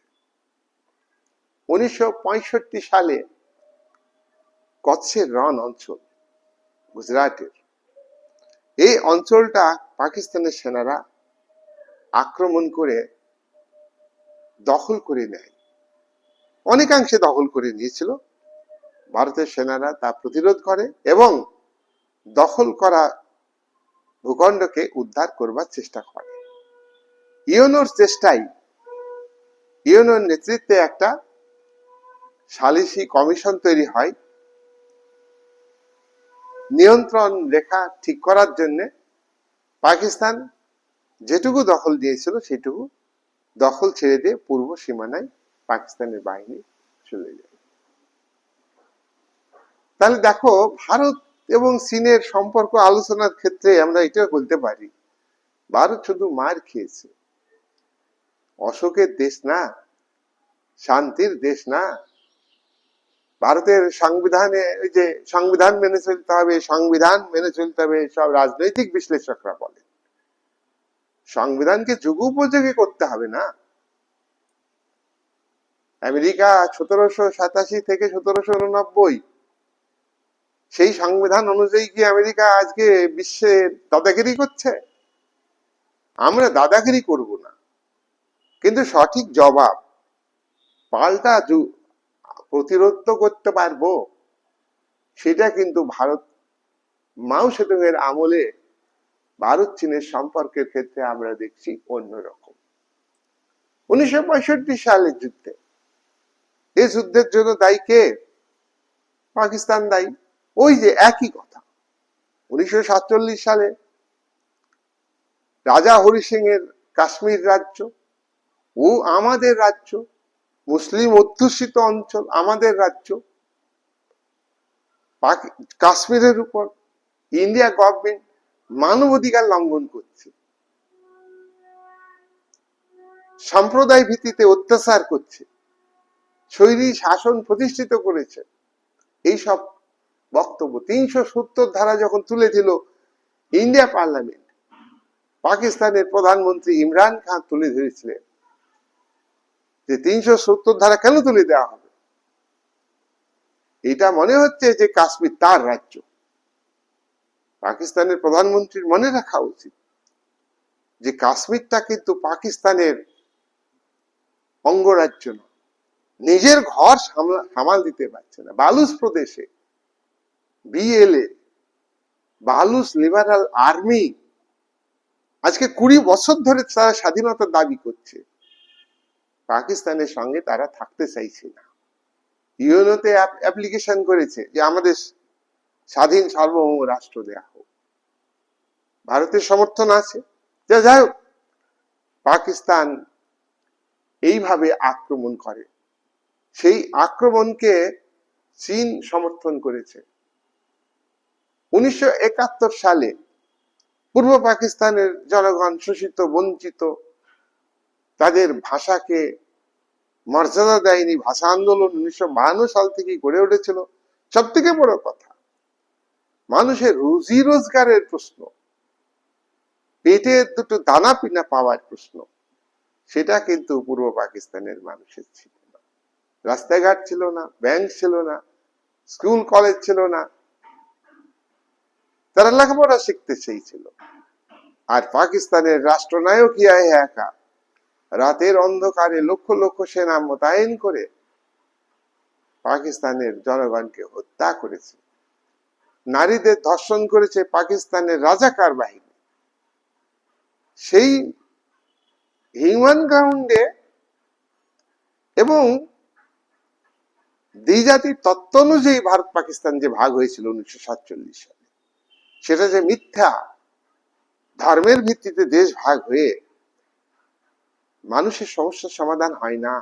1965 সালে কচ্ছের রণ অঞ্চল, গুজরাটের এই অঞ্চলটা পাকিস্তানের সেনারা আক্রমণ করে দখল করে নেয়, অনেকাংশে দখল করে নিয়েছিল। ভারতের সেনারা তা প্রতিরোধ করে এবং দখল করা ভূখণ্ডকে উদ্ধার করবার চেষ্টা করে। ইউনোর চেষ্টায়, ইউনোর নেতৃত্বে একটা সালিসি কমিশন তৈরি হয় নিয়ন্ত্রণ রেখা ঠিক করার জন্য। পাকিস্তান যেটুকু দখল দিয়েছিল সেটুকু দখল ছেড়ে দিয়ে পূর্ব সীমানায় পাকিস্তানের বাহিনী চলে যায়। তাহলে দেখো, ভারত এবং চীনের সম্পর্ক আলোচনার ক্ষেত্রে আমরা এটা বলতে পারি, ভারত শুধু মার খেয়েছে, অশোকের দেশ না, শান্তির দেশ না। ভারতের সংবিধানে ওই যে সংবিধান মেনে চলতে হবে, সংবিধান মেনে চলতে হবে, সব রাজনৈতিক বিশ্লেষকরা বলে সংবিধানকে যুগোপযোগী করতে হবে না। আমেরিকা 1787 থেকে 1789 সেই সংবিধান অনুযায়ী কি আমেরিকা আজকে বিশ্বের দাদাগিরি করছে? আমরা দাদাগিরি করব না, কিন্তু সঠিক জবাব পাল্টা প্রতিরোধ করতে পারবো, সেটা কিন্তু ভারত মাও সেতুংয়ের আমলে ভারত চীনের সম্পর্কের ক্ষেত্রে আমরা দেখছি অন্যরকম। 1965 সালের যুদ্ধে, এই যুদ্ধের জন্য দায়ী কে? পাকিস্তান দায়ী। ওই যে একই কথা, 1947 সালে রাজা হরি সিং এর কাশ্মীর রাজ্য ও আমাদের রাজ্য, মুসলিম অধ্যুষিত অঞ্চল আমাদের রাজ্য, কাশ্মীরের উপর ইন্ডিয়া গভর্নমেন্ট মানবাধিকার লঙ্ঘন করছে, সম্প্রদায় ভিত্তিতে অত্যাচার করছে, শৈলী শাসন প্রতিষ্ঠিত করেছে। এইসব বক্তব্য 370 ধারা যখন তুলে দিল ইন্ডিয়া পার্লামেন্ট, পাকিস্তানের প্রধানমন্ত্রী ইমরান খান তুলে ধরেছিলেন যে 370 ধারা কেন তুলে দেওয়া হবে, এটা মনে হচ্ছে যে কাশ্মীর তার রাজ্য। পাকিস্তানের প্রধানমন্ত্রীর মনে রাখা উচিত যে কাশ্মীরটা কিন্তু পাকিস্তানের অঙ্গরাজ্য না, নিজের ঘর সামাল দিতে পারছে না। বালুচ প্রদেশে বিএলএ, বালুচ লিবারাল আর্মি আজকে 20 বছর ধরে তারা স্বাধীনতার দাবি করছে, পাকিস্তানের সঙ্গে তারা থাকতে চাইছে না। ইউএনওতে অ্যাপ্লিকেশন করেছে যে আমাদের স্বাধীন সার্বভৌম রাষ্ট্র দেয়া হোক, ভারতের সমর্থন আছে। যাই হোক, পাকিস্তান এইভাবে আক্রমণ করে, সেই আক্রমণকে চীন সমর্থন করেছে। 1971 সালে পূর্ব পাকিস্তানের জনগণ শোষিত, বঞ্চিত, তাদের ভাষাকে মর্যাদা দেয়নি। ভাষা আন্দোলন 1952 সাল থেকে গড়ে উঠেছিল। সব থেকে বড় কথা, মানুষের রুজি রোজগারের প্রশ্ন, পেটে দুটো দানা পিনা পাওয়ার প্রশ্ন, সেটা কিন্তু পূর্ব পাকিস্তানের মানুষের ছিল না। রাস্তাঘাট ছিল না, ব্যাংক ছিল না, স্কুল কলেজ ছিল না, তারা লেখাপড়া শিখতে চেয়েছিল। আর পাকিস্তানের রাষ্ট্রনায়ক ইয়াহিয়া একা রাতের অন্ধকারে লক্ষ লক্ষ সেনা মোতায়েন করে পাকিস্তানের জনগণকে হত্যা করেছে, নারীদের ধর্ষণ করেছে পাকিস্তানের রাজাকার বাহিনী। সেই হিউম্যান গ্রাউন্ডে এবং দ্বিজাতির তত্ত্ব অনুযায়ী ভারত পাকিস্তান যে ভাগ হয়েছিল 1947 সালে, সেটা যে মিথ্যা, ধর্মের ভিত্তিতে দেশ ভাগ হয়ে মানুষের সমস্যার সমাধান হয় না,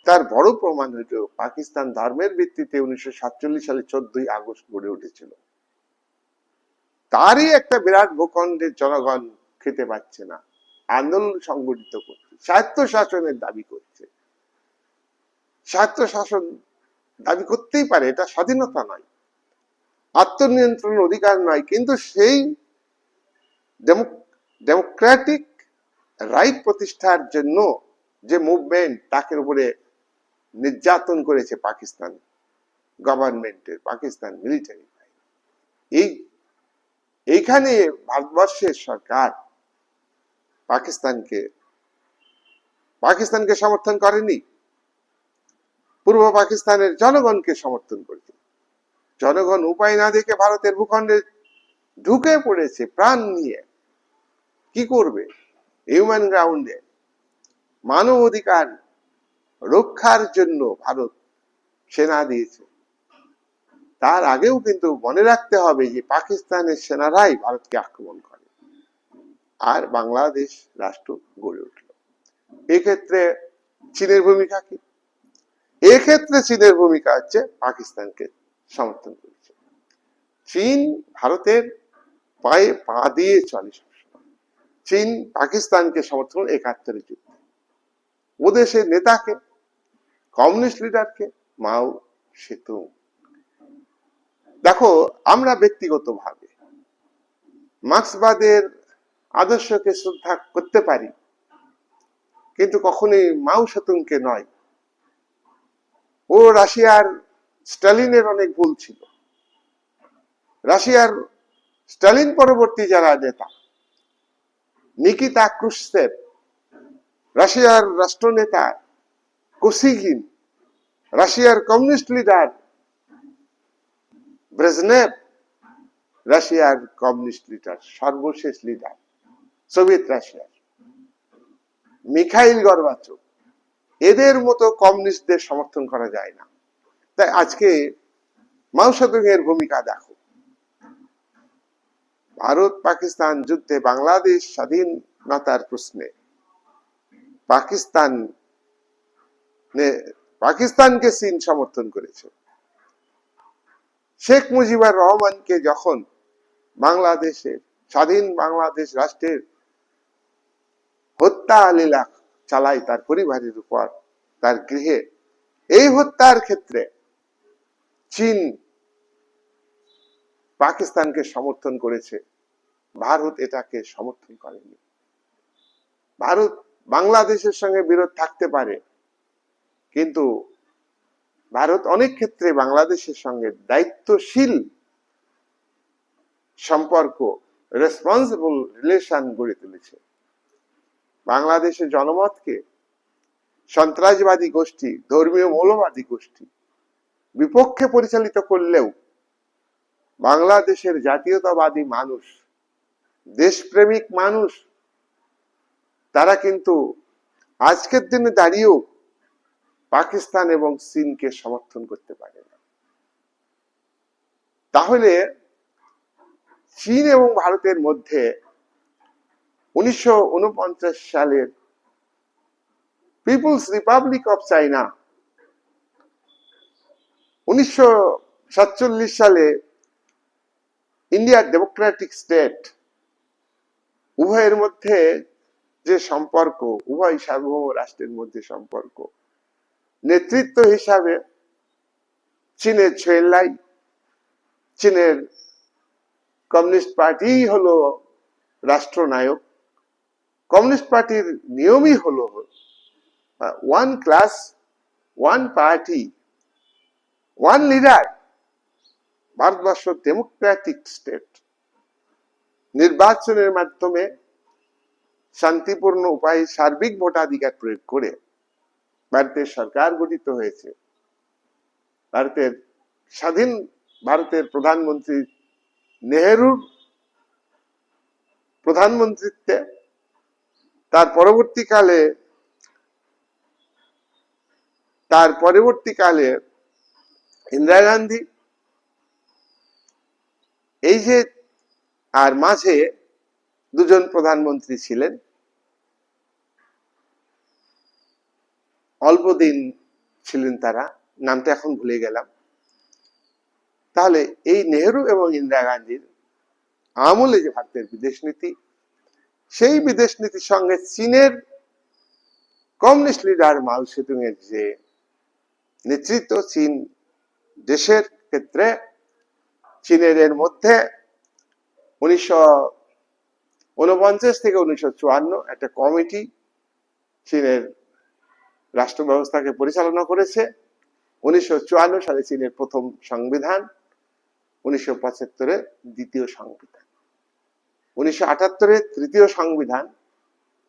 তার বড় প্রমাণ হইল পাকিস্তান ধর্মের ভিত্তিতে 1947 সালে 14ই আগস্ট গড়ে উঠেছিল। তারই একটা বিরাট ভূখণ্ডের জনগণ খেতে পাচ্ছে না, আন্দোলন সংগঠিত করছে, স্বায়ত্ত শাসনের দাবি করছে। স্বায়ত্ত শাসন দাবি করতেই পারে, এটা স্বাধীনতা নয়, আত্মনিয়ন্ত্রণ অধিকার নয়, কিন্তু সেই ডেমোক্রেটিক রাইট প্রতিষ্ঠার জন্য যে মুভমেন্ট, তাকে উপরে নির্যাতন করেছে পাকিস্তান গভর্নমেন্টের, পাকিস্তান মিলিটারি। এইখানে ভারতবর্ষের সরকার পাকিস্তানকে সমর্থন করেনি, পূর্ব পাকিস্তানের জনগণকে সমর্থন করেছে। জনগণ উপায় না দেখে ভারতের ভূখণ্ডে ঢুকে পড়েছে প্রাণ নিয়ে। কি করবে? হিউম্যান গ্রাউন্ডে মানব অধিকার রক্ষার জন্য ভারত সেনা দিয়েছে। তার আগেও কিন্তু মনে রাখতে হবে যে পাকিস্তানের সেনারাই ভারতকে আক্রমণ করে, আর বাংলাদেশ রাষ্ট্র গড়ে উঠল। এক্ষেত্রে চীনের ভূমিকা কি? এক্ষেত্রে চীনের ভূমিকা হচ্ছে পাকিস্তানকে সমর্থন করেছে। চীন ভারতের পায়ে পা দিয়ে চলে সবসময়। চীন পাকিস্তানকে সমর্থন 71 যুদ্ধে। ও দেশের নেতাকে, কমিউনিস্ট লিডারকে মাও সেতুং। দেখো, আমরা ব্যক্তিগতভাবে মার্ক্সবাদের আদর্শকে শ্রদ্ধা করতে পারি, কিন্তু কখনোই মাও সেতুংকে নয়। ও রাশিয়ার স্টালিনের অনেক ভুল ছিল। রাশিয়ার স্টালিন পরবর্তী যারা নেতা, নিকিতা ক্রুশচেভ, রাশিয়ার রাষ্ট্রনেতা কোসিগিন, রাশিয়ার কমিউনিস্ট লিডার ব্রেজনেভ, রাশিয়ার কমিউনিস্ট লিডার সর্বশেষ লিডার সোভিয়েত রাশিয়ার মিখাইল গর্বাচভ, এদের মতো কমিউনিস্টদের সমর্থন করা যায় না। তাই আজকে মাও সেতুং এর ভূমিকা দেখো। ভারত পাকিস্তান যুদ্ধে বাংলাদেশ স্বাধীনতার প্রশ্নে পাকিস্তানকে চীন সমর্থন করেছে। শেখ মুজিবুর রহমানকে যখন বাংলাদেশের স্বাধীন বাংলাদেশ রাষ্ট্রের হত্যা লীলা চালায় তার পরিবারের উপর, তার গৃহে, এই হত্যার ক্ষেত্রে চীন পাকিস্তানকে সমর্থন করেছে, ভারত এটাকে সমর্থন করেনি। ভারত বাংলাদেশের সঙ্গে বিরোধ থাকতে পারে, কিন্তু ভারত অনেক ক্ষেত্রে বাংলাদেশের সঙ্গে দায়িত্বশীল সম্পর্ক, রেসপন্সিবল রিলেশন গড়ে তুলেছে। বাংলাদেশের জনমতকে সন্ত্রাসবাদী গোষ্ঠী, ধর্মীয় মৌলবাদী গোষ্ঠী বিপক্ষে পরিচালিত করলেও বাংলাদেশের জাতীয়তাবাদী মানুষ, দেশপ্রেমিক মানুষ, তারা কিন্তু আজকের দিনে দাঁড়িয়েও পাকিস্তান এবং চীনকে সমর্থন করতে পারে না। তাহলে চীন এবং ভারতের মধ্যে 1949 সালের পিপলস রিপাবলিক অফ চায়না, 1947 সালে ইন্ডিয়ার ডেমোক্রেটিক স্টেট, উভয়ের মধ্যে যে সম্পর্ক, উভয় সার্বভৌম রাষ্ট্রের মধ্যে সম্পর্ক, নেতৃত্ব হিসাবে চীনের ছেলাই, চীনের কমিউনিস্ট পার্টি হলো রাষ্ট্রনায়ক। কমিউনিস্ট পার্টির নিয়মই হলো one class, one party, one leader. Bharatvarsha Democratic state, নির্বাচনের মাধ্যমে শান্তিপূর্ণ উপায়ে সার্বিক ভোটাধিকার প্রয়োগ করে ভারতের সরকার গঠিত হয়েছে। ভারতের প্রধানমন্ত্রী নেহেরুর প্রধানমন্ত্রীত্বে, তার পরবর্তীকালে ইন্দিরা গান্ধী, এই যে আর মাঝে দুজন প্রধানমন্ত্রী ছিলেন, অল্প দিন ছিলেন তারা, নামটা এখন ভুলে গেলাম। তাহলে এই নেহেরু এবং ইন্দিরা গান্ধীর আমলে যে ভারতের বিদেশ নীতি, সেই বিদেশ নীতির সঙ্গে চীনের কমিউনিস্ট লিডার মাও সেতুং এর যে নেতৃত্ব, চীন দেশের ক্ষেত্রে চীনের এর মধ্যে 1949 থেকে 1954 একটা কমিটি চীনের রাষ্ট্র ব্যবস্থাকে পরিচালনা করেছে। 1954 সালে চীনের প্রথম সংবিধান, 1975 দ্বিতীয় সংবিধান, 1978 তৃতীয় সংবিধান,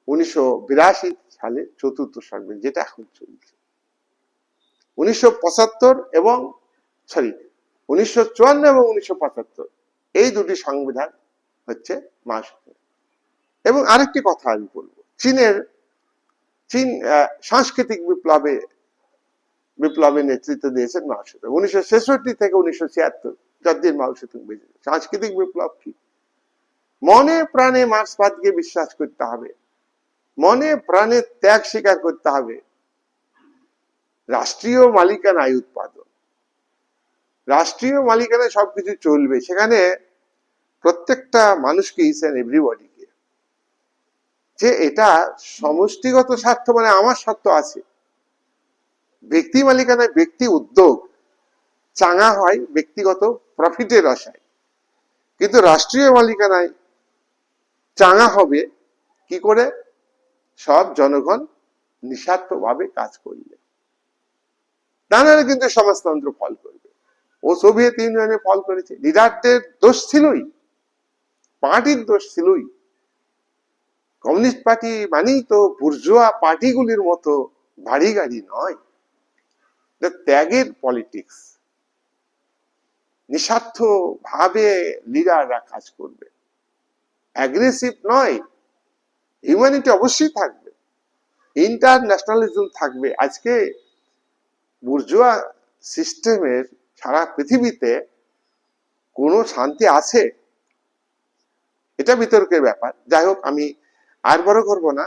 1982 সালে চতুর্থ সংবিধান, যেটা এখন চলছে। 1954 এবং 1975 এই দুটি সংবিধান হচ্ছে মাও সেতুং। এবং আরেকটি কথা আমি বলবো, চীন সাংস্কৃতিক বিপ্লবে নেতৃত্ব দিয়েছেন মাও সেতুং 1966 থেকে 1976, যতদিন মাও সেতুং বেঁচে। সাংস্কৃতিক বিপ্লব কি? মনে প্রাণে মার্ক্সবাদকে বিশ্বাস করতে হবে, মনে প্রাণে ত্যাগ স্বীকার করতে হবে, রাষ্ট্রীয় মালিকানায় উৎপাদন, রাষ্ট্রীয় মালিকানায় সবকিছু চলবে, সেখানে প্রত্যেকটা মানুষকে, ইচ এন্ড এভরিবডিকে, যে এটা সমষ্টিগত স্বার্থ মানে আমার স্বার্থ আছে। ব্যক্তি মালিকানায় ব্যক্তি উদ্যোগ চাঙা হয় ব্যক্তিগত প্রফিটের আশায়, কিন্তু রাষ্ট্রীয় মালিকানায় চাঙা হবে কি করে? সব জনগণ নিঃস্বার্থভাবে কাজ করলে, তা নাহলে কিন্তু সমাজতন্ত্র ফল করবে। ও সোভিয়েত ইউনিয়নে ফল করেছে, লিডারদের দোষ ছিলই, পার্টির দোষ ছিলই। কমিউনিস্ট পার্টি মানেই তো বুর্জোয়া পার্টিগুলির মতো বাড়ি গাড়ি নয়, ত্যাগের পলিটিক্স, নিঃস্বার্থ ভাবে লিডাররা কাজ করবে, অ্যাগ্রেসিভ নয়। হিউম্যানিটি অবশ্যই থাকবে, ইন্টারন্যাশনালিজম থাকবে। আজকে বুর্জোয়া সিস্টেমের সারা পৃথিবীতে কোনো শান্তি আছে? এটা বিতর্কের ব্যাপার। যাই হোক, আমি আর বড় করব না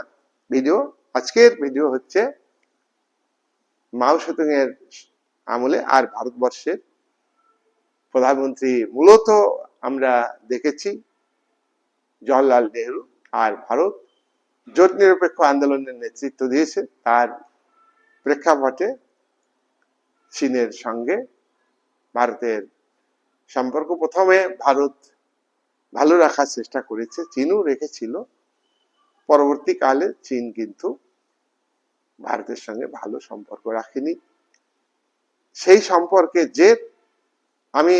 ভিডিও। আজকের ভিডিও হচ্ছে মাও সেতুং এর আমলে আর ভারতবর্ষের প্রধানমন্ত্রী মূলত আমরা দেখেছি জওহরলাল নেহেরু, আর ভারত জোট নিরপেক্ষ আন্দোলনের নেতৃত্ব দিয়েছে। তার প্রেক্ষাপটে চীনের সঙ্গে ভারতের সম্পর্ক প্রথমে ভারত ভালো রাখার চেষ্টা করেছে, চীনও রেখেছিল। পরবর্তীকালে চীন কিন্তু ভারতের সঙ্গে ভালো সম্পর্ক রাখেনি। সেই সম্পর্কে যে আমি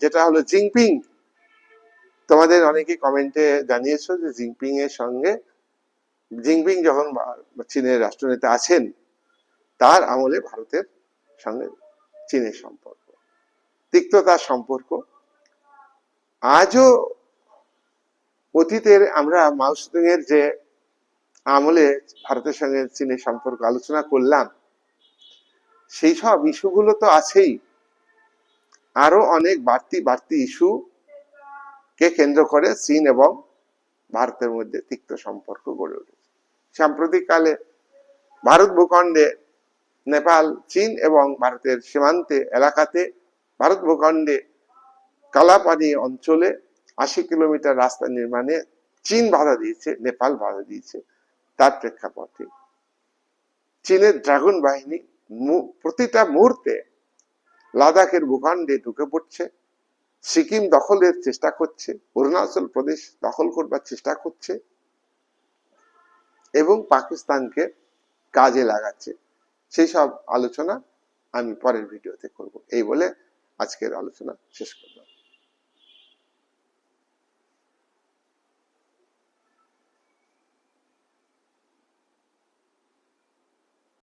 যেটা হলো জিনপিং, তোমাদের অনেকে কমেন্টে জানিয়েছো যে জিনপিং যখন চীনের রাষ্ট্রনেতা আছেন, তার আমলে ভারতের সঙ্গে চীনের সম্পর্ক, তিক্ততার সম্পর্ক। আজও অতীতের আমরা মাও সেতুং এর যে আমলে ভারতের সঙ্গে চীনের সম্পর্ক আলোচনা করলাম, সেই সব ইস্যুগুলো তো আছেই। আরো অনেক বাড়তি ইস্যু কে কেন্দ্র করে চীন এবং ভারতের মধ্যে তিক্ত সম্পর্ক গড়ে উঠেছে। সাম্প্রতিককালে ভারত ভূখণ্ডে, নেপাল, চীন এবং ভারতের সীমান্তে এলাকাতে, ভারত ভূখণ্ডে কালাপানি অঞ্চলে 80 কিলোমিটার রাস্তা নির্মাণে চীন বাধা দিয়েছে, নেপাল বাধা দিয়েছে। তার প্রেক্ষাপটে চীনের ড্রাগন বাহিনী প্রতিটা মুহূর্তে লাদাখের ভূখণ্ডে ঢুকে পড়ছে, সিকিম দখলের চেষ্টা করছে, অরুণাচল প্রদেশ দখল করবার চেষ্টা করছে এবং পাকিস্তানকে কাজে লাগাচ্ছে। সেই সব আলোচনা আমি পরের ভিডিওতে করব। এই বলে আজকের আলোচনা শেষ করব।